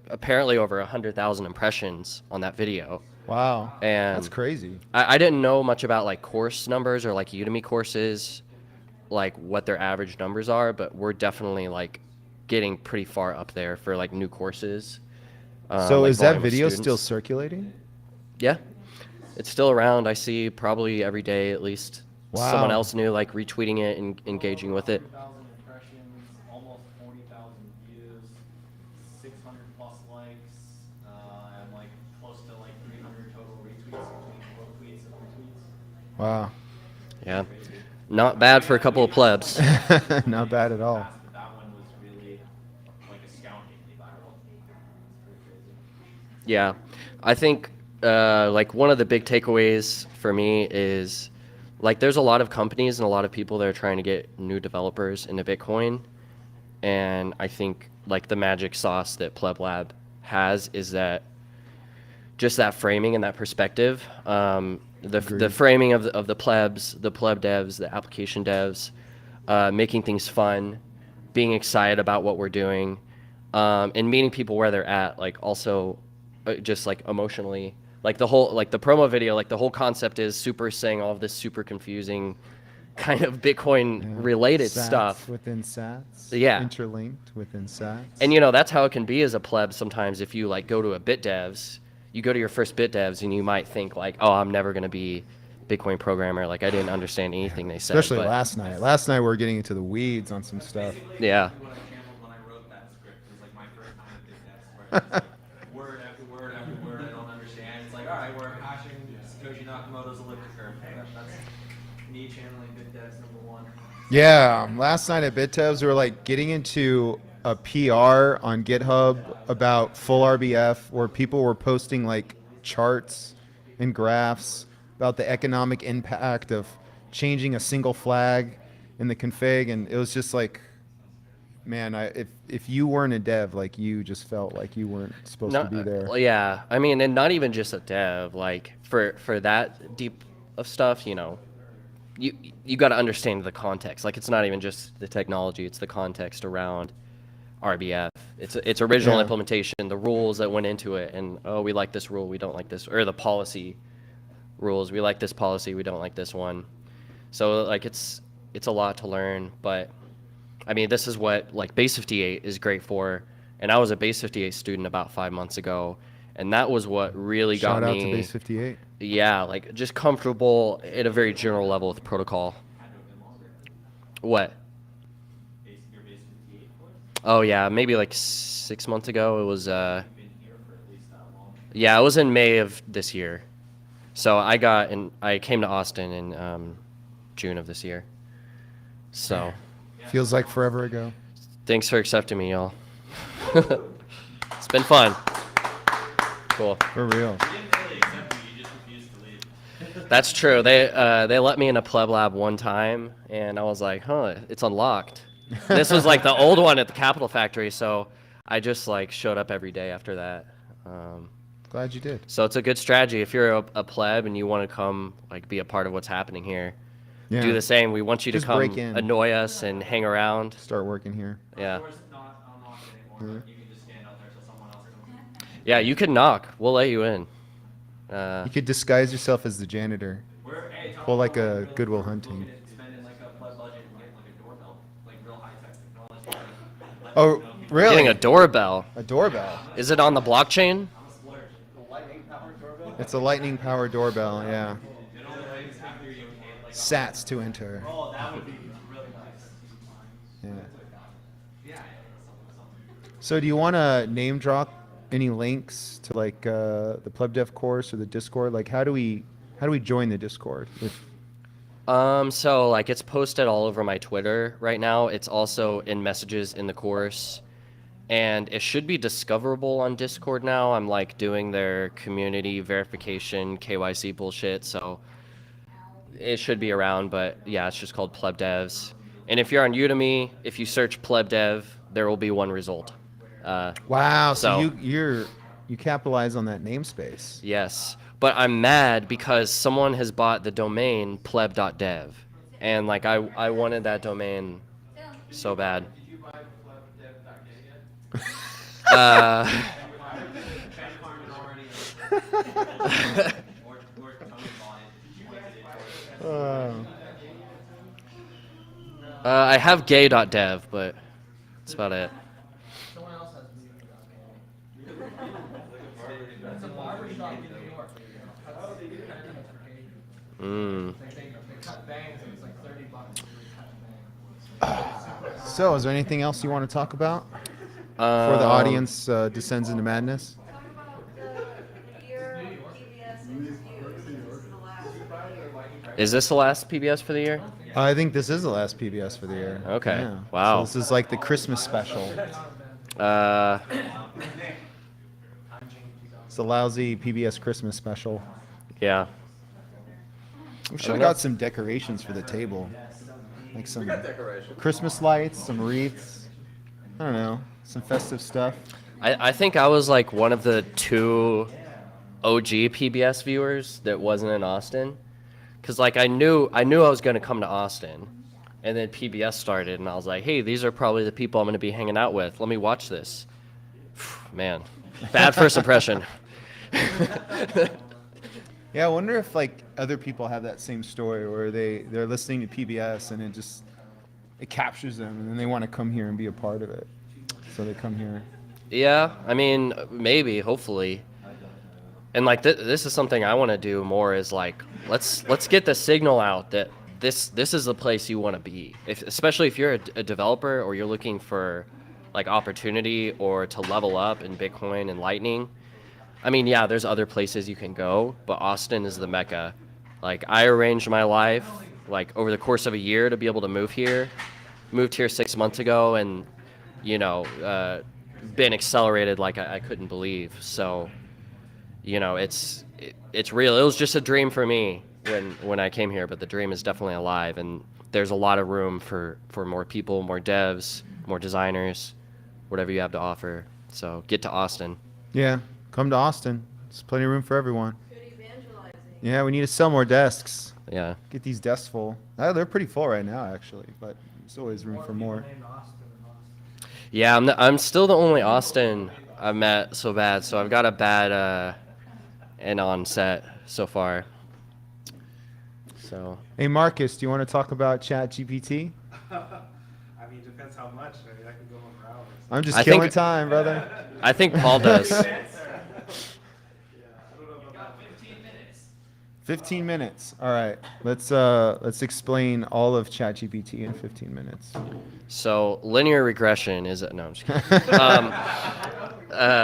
apparently over 100,000 impressions on that video. Wow. And That's crazy. I didn't know much about like course numbers or like Udemy courses, like what their average numbers are, but we're definitely like getting pretty far up there for like new courses. So like is that volume of video still students. circulating? Yeah, it's still around. I see probably every day at least someone Wow. else new like retweeting it and engaging with it. Impressions, almost 40,000 views, 600 plus likes, and like close to like 300 total retweets between both tweets and retweets. Wow. Yeah, not bad for a couple of plebs. Not bad at all. That one was really like astoundingly viral. Yeah, I think like one of the big takeaways for me is like there's a lot of companies and a lot of people that are trying to get new developers into Bitcoin, and I think like the magic sauce that Pleb Lab has is that just that framing and that perspective. The framing of the plebs, the pleb devs, the application devs, making things fun, being excited about what we're doing, and meeting people where they're at. Like also, just like emotionally, like the whole like the promo video, like the whole concept is Super saying all of this super confusing, kind of Bitcoin related Sats stuff. within sats. Yeah. Interlinked within sats. And you know that's how it can be as a pleb sometimes. If you like go to a bit devs, you go to your first bit devs and you might think like, oh, I'm never gonna be Bitcoin programmer. Like I didn't understand anything they said. Especially but, last night. Last night we were getting into the weeds on some stuff. Yeah. Word after word after word I don't understand. It's like, all right, we're hashing Satoshi Nakamoto's elliptic curve. That's me channeling BitDevs #1. Yeah, last night at BitTevs we were like getting into a PR on GitHub about full RBF where people were posting like charts and graphs about the economic impact of changing a single flag in the config, and it was just like, man, if you weren't a dev, like you just felt like you weren't supposed to be there. Yeah, I mean, and not even just a dev. Like for that deep of stuff, you know, you got to understand the context. Like, it's not even just the technology; it's the context around RBF. It's original Yeah. implementation, the rules that went into it, and oh, we like this rule, we don't like this, or the policy rules, we like this policy, we don't like this one. So like it's a lot to learn, but I mean, this is what like Base 58 is great for. And I was a Base 58 student about 5 months ago, and that was what really got Shout out me. to Base 58. Yeah, like just comfortable at a very general level with protocol. What? Oh yeah, maybe like 6 months ago. It was yeah, it was in May of this year. So I came to Austin in June of this year. So Feels like forever ago. thanks for accepting me, y'all. It's been fun. Cool. For real. That's true. They let me in a Pleb Lab one time, and I was like, huh, it's unlocked. This was like the old one at the Capital Factory, so I just like showed up every day after that. Glad you did. So it's a good strategy if you're a pleb and you want to come like be a part of what's happening here. Yeah. Do the same. We want you Just to come break in. annoy us and hang around. Start working here. Yeah. Yeah. Yeah, you can knock. We'll let you in. You could disguise yourself as the janitor. Pull like a Goodwill Hunting. Oh, really? Getting a doorbell. A doorbell. Is it on the blockchain? It's a lightning power doorbell, yeah. Sats to enter. Oh, that would be really nice. Yeah. So do you want to name drop any links to like the Pleb Dev course or the Discord? Like how do we join the Discord? So like it's posted all over my Twitter right now. It's also in messages in the course. And it should be discoverable on Discord now. I'm like doing their community verification KYC bullshit, so it should be around, but yeah, it's just called Pleb Devs. And if you're on Udemy, if you search Pleb Dev, there will be one result. Wow, so you capitalize on that namespace. Yes, but I'm mad because someone has bought the domain pleb.dev, and like I wanted that domain so bad. I have gay.dev, but that's about it. So, is there anything else you want to talk about before the audience descends into madness? Is this the last PBS for the year? I think this is the last PBS for the year. Okay. Yeah. Wow. So this is like the Christmas special. It's a lousy PBS Christmas special. Yeah. We should have got some decorations for the table. Like some Christmas lights, some wreaths. I don't know. Some festive stuff. I think I was like one of the 2 OG PBS viewers that wasn't in Austin. Because like I knew I was going to come to Austin. And then PBS started, and I was like, hey, these are probably the people I'm going to be hanging out with. Let me watch this. Man, bad first impression. Yeah, I wonder if like other people have that same story where they're listening to PBS and it captures them and then they want to come here and be a part of it. So they come here. Yeah, I mean, maybe, hopefully. And like this is something I want to do more is like let's get the signal out that this is the place you want to be. Especially if you're a developer or you're looking for like opportunity or to level up in Bitcoin and Lightning. I mean, yeah, there's other places you can go, but Austin is the mecca. Like, I arranged my life, like, over the course of a year to be able to move here. Moved here 6 months ago and, you know, been accelerated like I couldn't believe. So, you know, it's real. It was just a dream for me when I came here, but the dream is definitely alive, and there's a lot of room for more people, more devs, more designers, whatever you have to offer. So get to Austin. Yeah, come to Austin. There's plenty of room for everyone. Good evangelizing. Yeah, we need to sell more desks. Yeah. Get these desks full. They're pretty full right now, actually, but there's always room for more. Yeah, I'm still the only Austin I've met so bad, so I've got a bad on set so far. So. Hey, Marcus, do you want to talk about ChatGPT? I mean, depends how much. I mean, I can go on for hours. I'm just killing time, brother. I think Paul does. 15 minutes. All right. Let's explain all of ChatGPT in 15 minutes. So linear regression is no, I'm just kidding.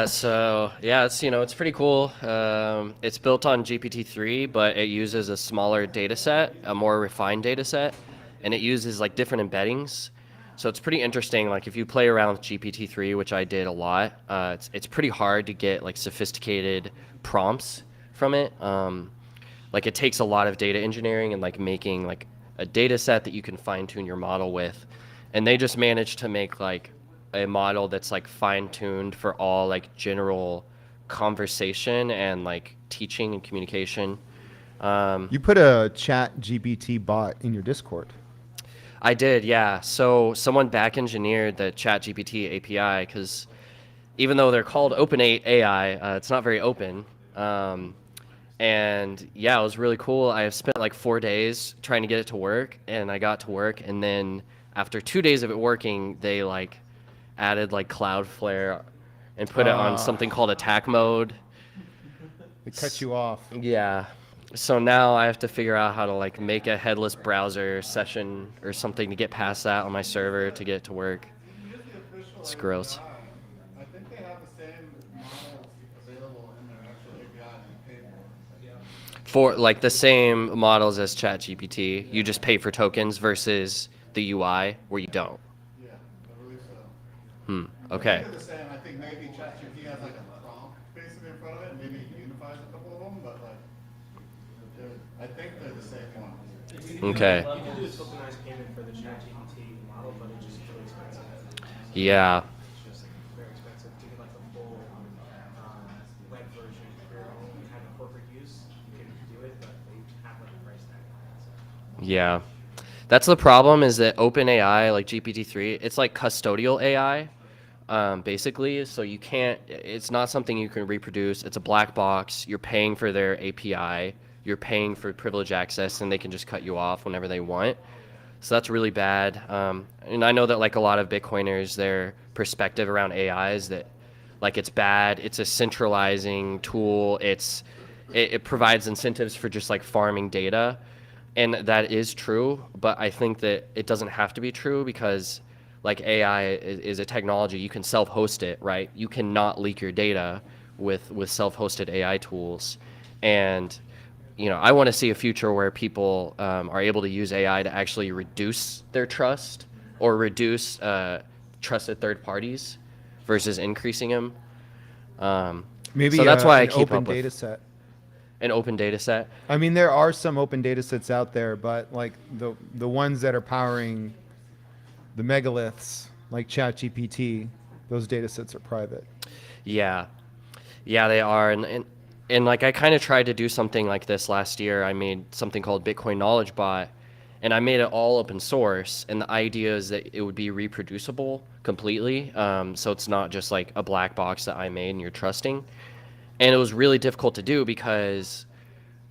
So yeah, it's pretty cool. It's built on GPT-3, but it uses a smaller data set, a more refined data set, and it uses like different embeddings. So it's pretty interesting. Like if you play around with GPT-3, which I did a lot, it's pretty hard to get like sophisticated prompts from it. Like it takes a lot of data engineering and like making like a data set that you can fine tune your model with. And they just managed to make like a model that's like fine tuned for all like general conversation and like teaching and communication. You put a ChatGPT bot in your Discord. I did, yeah. So someone back engineered the ChatGPT API because even though they're called open AI, it's not very open. And yeah, it was really cool. I spent like 4 days trying to get it to work, and I got to work. And then after 2 days of it working, they like added like Cloudflare and put it on something called attack mode. It cut you off. Yeah. So now I have to figure out how to like make a headless browser session or something to get past that on my server to get it to work. It's gross. I think they have the same models available in their actual API and pay for it. For like the same models as ChatGPT, you just pay for tokens versus the UI where you don't. Yeah, I believe so. Okay. I think they're the same. I think maybe ChatGPT has like a prompt basically in front of it. Maybe it unifies a couple of them, but like, I think they're the same ones. Okay. You can do a tokenized payment for the ChatGPT model, but it's just really expensive. Yeah. It's just very expensive to get like the full web version for your own kind of corporate use. You can do it, but they have like a price tag on it. So. Yeah. That's the problem is that OpenAI, like GPT-3, it's like custodial AI, basically. So you can't, it's not something you can reproduce. It's a black box. You're paying for their API. You're paying for privilege access, and they can just cut you off whenever they want. So that's really bad. And I know that like a lot of Bitcoiners, their perspective around AI is that like it's bad. It's a centralizing tool. It provides incentives for just like farming data. And that is true, but I think that it doesn't have to be true because like AI is a technology. You can self-host it, right? You cannot leak your data with self-hosted AI tools. And I want to see a future where people are able to use AI to actually reduce their trust or reduce trusted third parties versus increasing them. Maybe so that's why I an keep open up with data set. An open data set. I mean, there are some open data sets out there, but like the ones that are powering the megaliths, like ChatGPT, those data sets are private. Yeah, they are, and like I kind of tried to do something like this last year. I made something called Bitcoin Knowledge Bot, and I made it all open source. And the idea is that it would be reproducible completely, so it's not just like a black box that I made and you're trusting. And it was really difficult to do because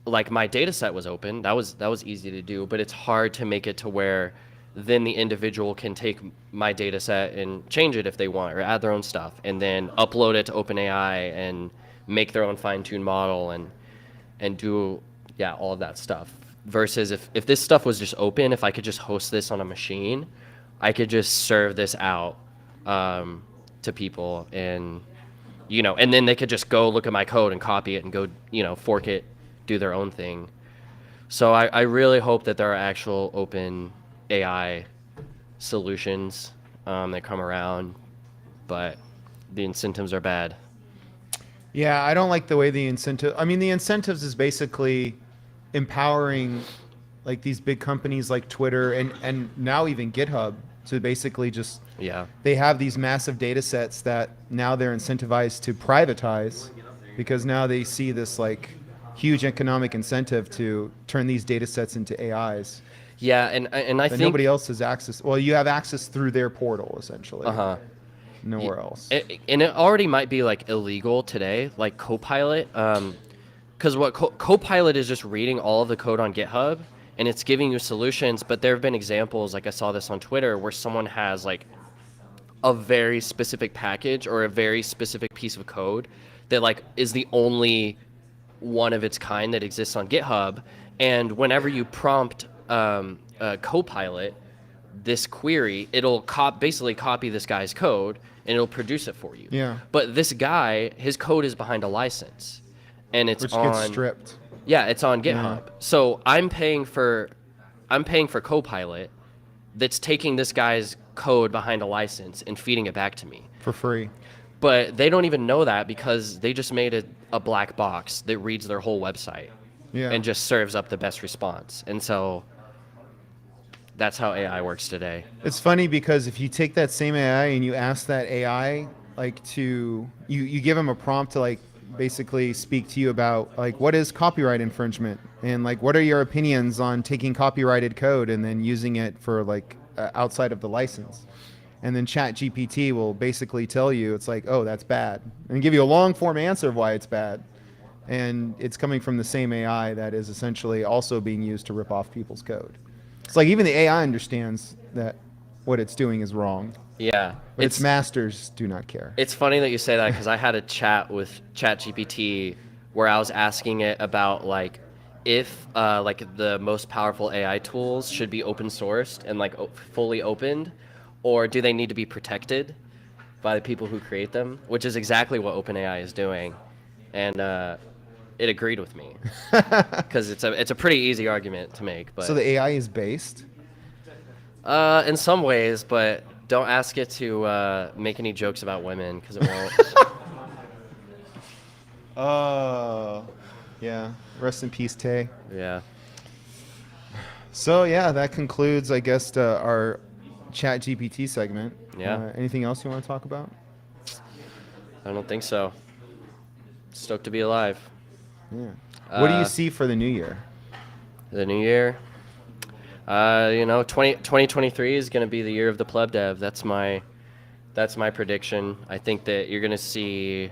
like my data set was open. That was easy to do, but it's hard to make it to where then the individual can take my data set and change it if they want or add their own stuff and then upload it to OpenAI and make their own fine-tuned model and do all of that stuff. Versus if this stuff was just open, if I could just host this on a machine, I could just serve this out to people and and then they could just go look at my code and copy it and go, fork it, do their own thing. So I really hope that there are actual open AI solutions that come around, but the incentives are bad. Yeah, I don't like the way the incentives is basically empowering like these big companies like Twitter and now even GitHub to basically just they have these massive data sets that now they're incentivized to privatize because now they see this like huge economic incentive to turn these data sets into AIs. Yeah, and I But think nobody else has access. Well, you have access through their portal essentially. Nowhere else. And it already might be like illegal today, like Copilot, because what Copilot is just reading all of the code on GitHub and it's giving you solutions. But there have been examples, like I saw this on Twitter, where someone has like a very specific package or a very specific piece of code that like is the only one of its kind that exists on GitHub. And whenever you prompt Copilot this query, it'll basically copy this guy's code and it'll produce it for you. Yeah. But this guy, his code is behind a license, and it's Which on gets stripped. Yeah, it's on GitHub. So I'm paying for Copilot that's taking this guy's code behind a license and feeding it back to me For free. But they don't even know that because they just made a black box that reads their whole website and just serves up the best response. And so that's how AI works today. It's funny because if you take that same AI and you ask that AI, like you give them a prompt to like basically speak to you about like what is copyright infringement and like what are your opinions on taking copyrighted code and then using it for like outside of the license. And then ChatGPT will basically tell you it's like, oh, that's bad, and give you a long form answer of why it's bad. And it's coming from the same AI that is essentially also being used to rip off people's code. It's like even the AI understands that what it's doing is wrong. Yeah. But its masters do not care. It's funny that you say that because I had a chat with ChatGPT where I was asking it about like if like the most powerful AI tools should be open sourced and like fully opened, or do they need to be protected by the people who create them, which is exactly what OpenAI is doing. And it agreed with me because it's a pretty easy argument to make. But so the AI is based? In some ways, but don't ask it to make any jokes about women because it won't. Oh, yeah. Rest in peace, Tay. Yeah. So yeah, that concludes, I guess, our ChatGPT segment. Yeah. Anything else you want to talk about? I don't think so. Stoked to be alive. Yeah. What do you see for the new year? The new year? 2023 is going to be the year of the Pleb Dev. That's my prediction. I think that you're going to see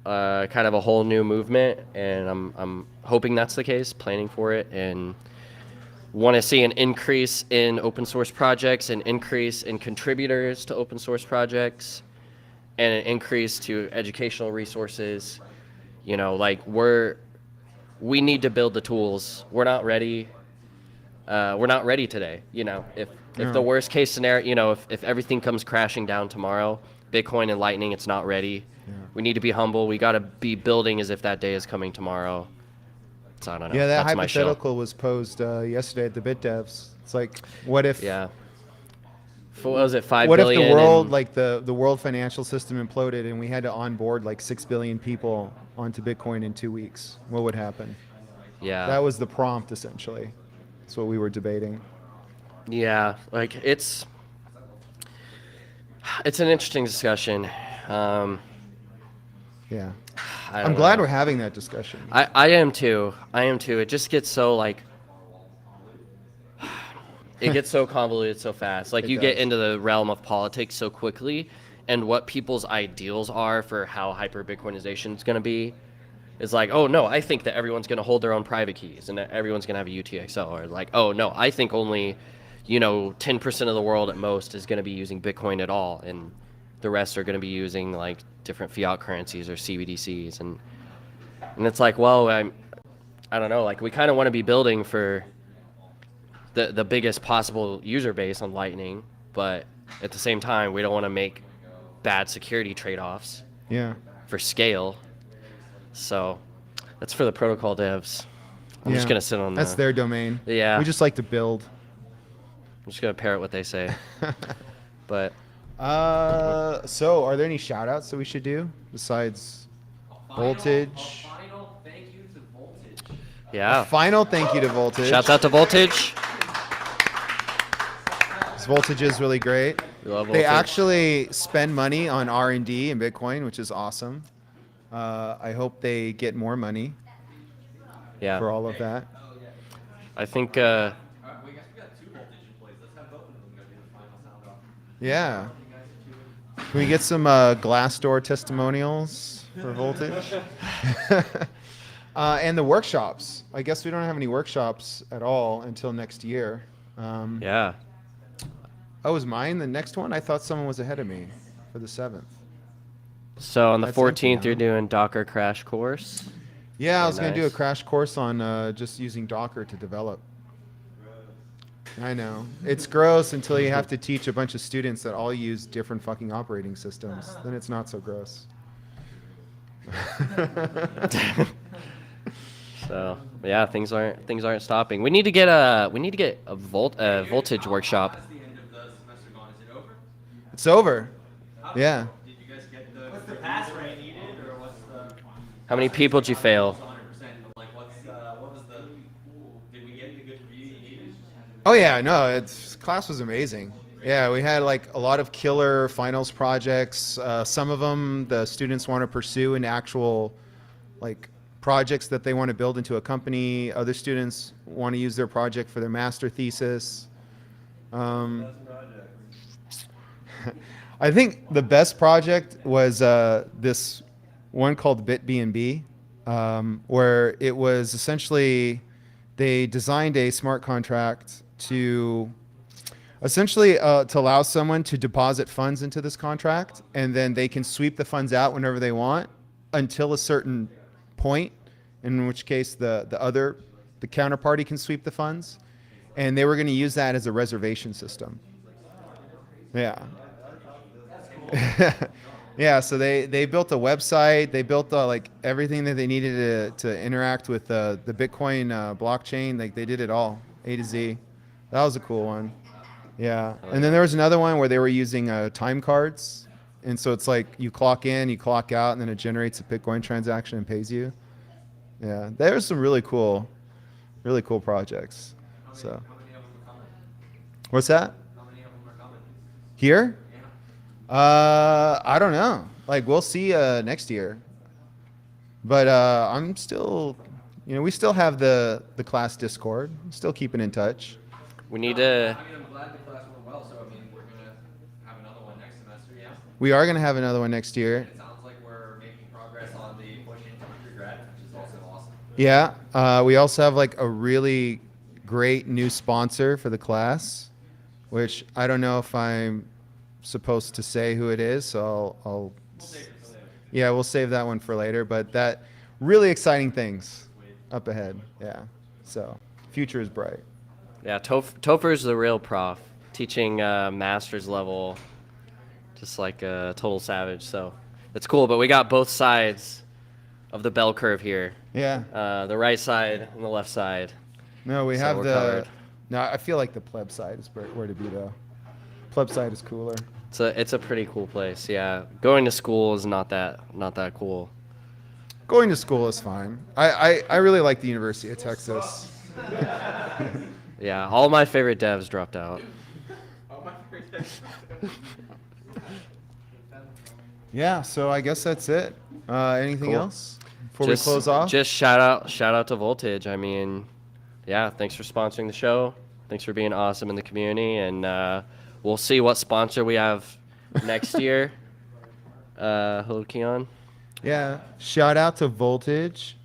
kind of a whole new movement, and I'm hoping that's the case, planning for it, and want to see an increase in open source projects, an increase in contributors to open source projects, and an increase to educational resources. We need to build the tools. We're not ready. We're not ready today. If the worst case scenario, if everything comes crashing down tomorrow, Bitcoin and Lightning, it's not ready. Yeah. We need to be humble. We got to be building as if that day is coming tomorrow. So I don't know. Yeah, that That's hypothetical was posed yesterday at the BitDevs. It's like, what if? Yeah. What was it? 5 what billion. What if the world, like the world financial system, imploded and we had to onboard like 6 billion people onto Bitcoin in 2 weeks? What would happen? Yeah. That was the prompt essentially. That's what we were debating. Yeah, like it's an interesting discussion. Yeah. I'm glad we're having that discussion. I am too. It just gets so like it gets so convoluted so fast. Like you get into the realm of politics so quickly, and what people's ideals are for how hyper Bitcoinization is going to be. It's like, oh no, I think that everyone's going to hold their own private keys and that everyone's going to have a UTXO. Or like, oh no, I think only 10% of the world at most is going to be using Bitcoin at all, and the rest are going to be using like different fiat currencies or CBDCs, and it's like, well, I don't know, like we kind of want to be building for the biggest possible user base on Lightning, but at the same time we don't want to make bad security trade-offs for scale. So that's for the protocol devs. I'm just gonna sit on that's their domain. Yeah, we just like to build. I'm just gonna parrot what they say. But so are there any shout outs that we should do besides Voltage? Final thank you to Voltage. Yeah. A final thank you to Voltage. Shouts out to Voltage. This Voltage is really great. We love They Voltage. actually spend money on R&D in Bitcoin, which is awesome. I hope they get more money. Yeah. for all of that. I think. We got 2 voltage employees. Let's have both of them go do the final sound off. Yeah. Can we get some Glassdoor testimonials for voltage? And the workshops. I guess we don't have any workshops at all until next year. Yeah. Oh, was mine the next one? I thought someone was ahead of me for the 7th. So on the That's empty 14th, now. you're doing Docker crash course. Yeah, I was Very going to do a nice. crash course on just using Docker to develop. I know. It's gross until you have to teach a bunch of students that all use different fucking operating systems. Then it's not so gross. So yeah, things aren't stopping. We need to get a voltage workshop. How's the end of the semester gone? Is it over? It's over. Yeah. Did you guys get the? What's the pass rate needed, or what's the? How many people did you fail? 100%. But like, what was the? Did we get the good review you needed? Oh yeah, no, class was amazing. Yeah, we had like a lot of killer finals projects. Some of them the students want to pursue in actual like projects that they want to build into a company. Other students want to use their project for their master thesis. I think the best project was this one called BitBnB, where it was essentially they designed a smart contract to essentially to allow someone to deposit funds into this contract, and then they can sweep the funds out whenever they want until a certain point, in which case the counterparty can sweep the funds, and they were going to use that as a reservation system. Yeah. Yeah, so they built a website, they built like everything that they needed to interact with the Bitcoin blockchain. Like they did it all, A to Z. That was a cool one. Yeah, and then there was another one where they were using time cards, and so it's like you clock in, you clock out, and then it generates a Bitcoin transaction and pays you. Yeah, there's some really cool projects. So, what's that? Here? I don't know. Like we'll see next year. But I'm still, we still have the class Discord. Still keeping in touch. We need to. I mean, I'm glad the class went well. So I mean, we're gonna have another one next semester. Yeah. We are going to have another one next year. It sounds like we're making progress on the push into undergrad, which is also awesome. Yeah. We also have like a really great new sponsor for the class, which I don't know if I'm supposed to say who it is, so I'll yeah, we'll save that one for later, but that really exciting things up ahead. Yeah, so future is bright. Yeah, Topher's the real prof, teaching master's level, just like a total savage. So it's cool, but we got both sides of the bell curve here. Yeah. The right side and the left side. No, we So have we're the covered. no, I feel like the pleb side is where to be though. Pleb side is cooler. It's a pretty cool place. Yeah, going to school is not that cool. Going to school is fine. I really like the University of Texas. Yeah, all my favorite devs dropped out. Yeah, so I guess that's it. Anything Cool. else before we close off? Just shout out to Voltage. I mean, yeah, thanks for sponsoring the show. Thanks for being awesome in the community, and we'll see what sponsor we have next year. Hello, Keon. Yeah, shout out to Voltage.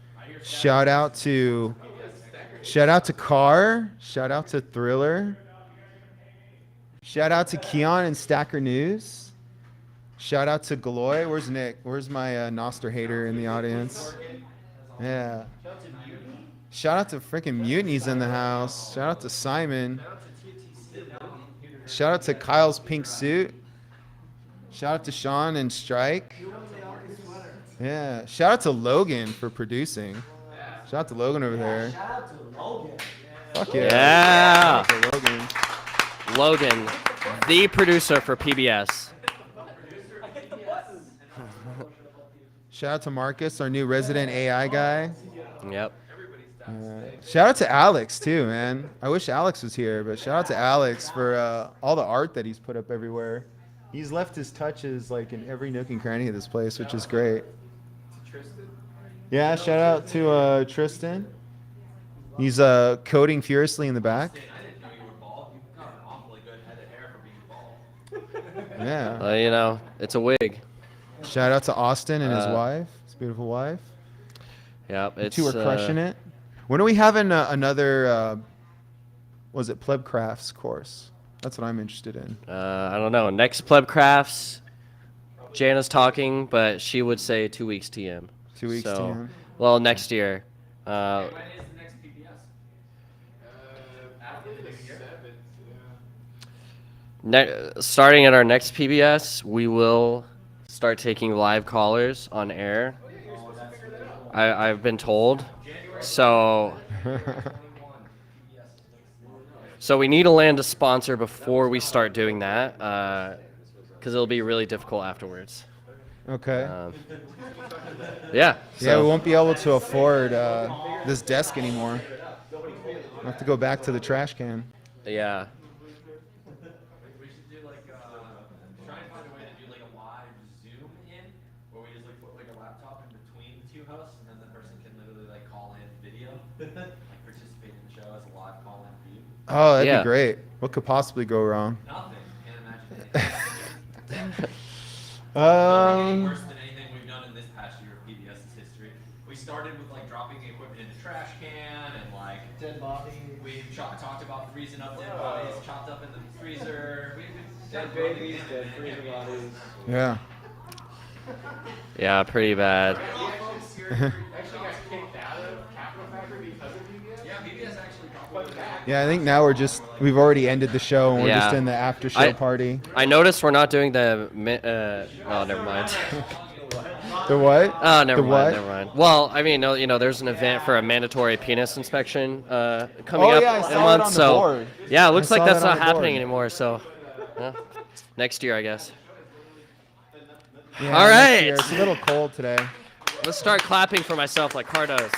Shout out to Carr. Shout out to Thriller. Shout out to Keon and Stacker News. Shout out to Galoy. Where's Nick? Where's my Noster hater in the audience? Yeah. Shout out to freaking Mutiny's in the house. Shout out to Simon. Shout out to Kyle's pink suit. Shout out to Sean and Strike. Yeah. Shout out to Logan for producing. Shout out to Logan over there. Shout out to Logan. Fuck yeah. Yeah. Shout out to Logan. Logan, the producer for PBS. Shout out to Marcus, our new resident AI guy. Yep. Shout out to Alex too, man. I wish Alex was here, but shout out to Alex for all the art that he's put up everywhere. He's left his touches like in every nook and cranny of this place, which is great. Yeah, shout out to Tristan. He's coding furiously in the back. Yeah. You know, it's a wig. Shout out to Austin and his Uh, wife, his beautiful wife. Yeah, You it's two are crushing it. When are we having another? Was it Pleb Crafts course? That's what I'm interested in. I don't know. Next Pleb Crafts, Jana's talking, but she would say 2 weeks TM. 2 weeks TM. Well, next year. Starting at our next PBS, we will start taking live callers on air. I've been told. So we need to land a sponsor before we start doing that, because it'll be really difficult afterwards. Okay. Yeah. Yeah, we won't be able to afford this desk anymore. We'll have to go back to the trash can. Yeah. We should do like try and find a way to do like a live Zoom in where we just like put like a laptop in between the two hosts and then the person can literally like call in video, like participate in the show as a live call in view. Oh, that'd be great. What could possibly go wrong? Nothing. Can't imagine anything. Worse than anything we've done in this past year of PBS's history. We started with like dropping the equipment in the trash can and like Dead bodies. we talked about freezing up dead bodies, chopped up in the freezer. Dead babies, dead freezer bodies. Yeah. Yeah, pretty bad. Actually got kicked out of Capital Factory because of PBS? Yeah, PBS actually dropped Yeah, I think now we've already ended the show and we're just in the after show party. I noticed we're not doing the. Oh, never mind. The what? Oh, never The mind. what? Never mind. Well, I mean, there's an event for a mandatory penis inspection coming up I in saw a month. it on the So board. yeah, it looks I like saw that's that on not the happening board. anymore. So next year, I guess. Yeah, All next right. year. It's a little cold today. Let's start clapping for myself like Car does.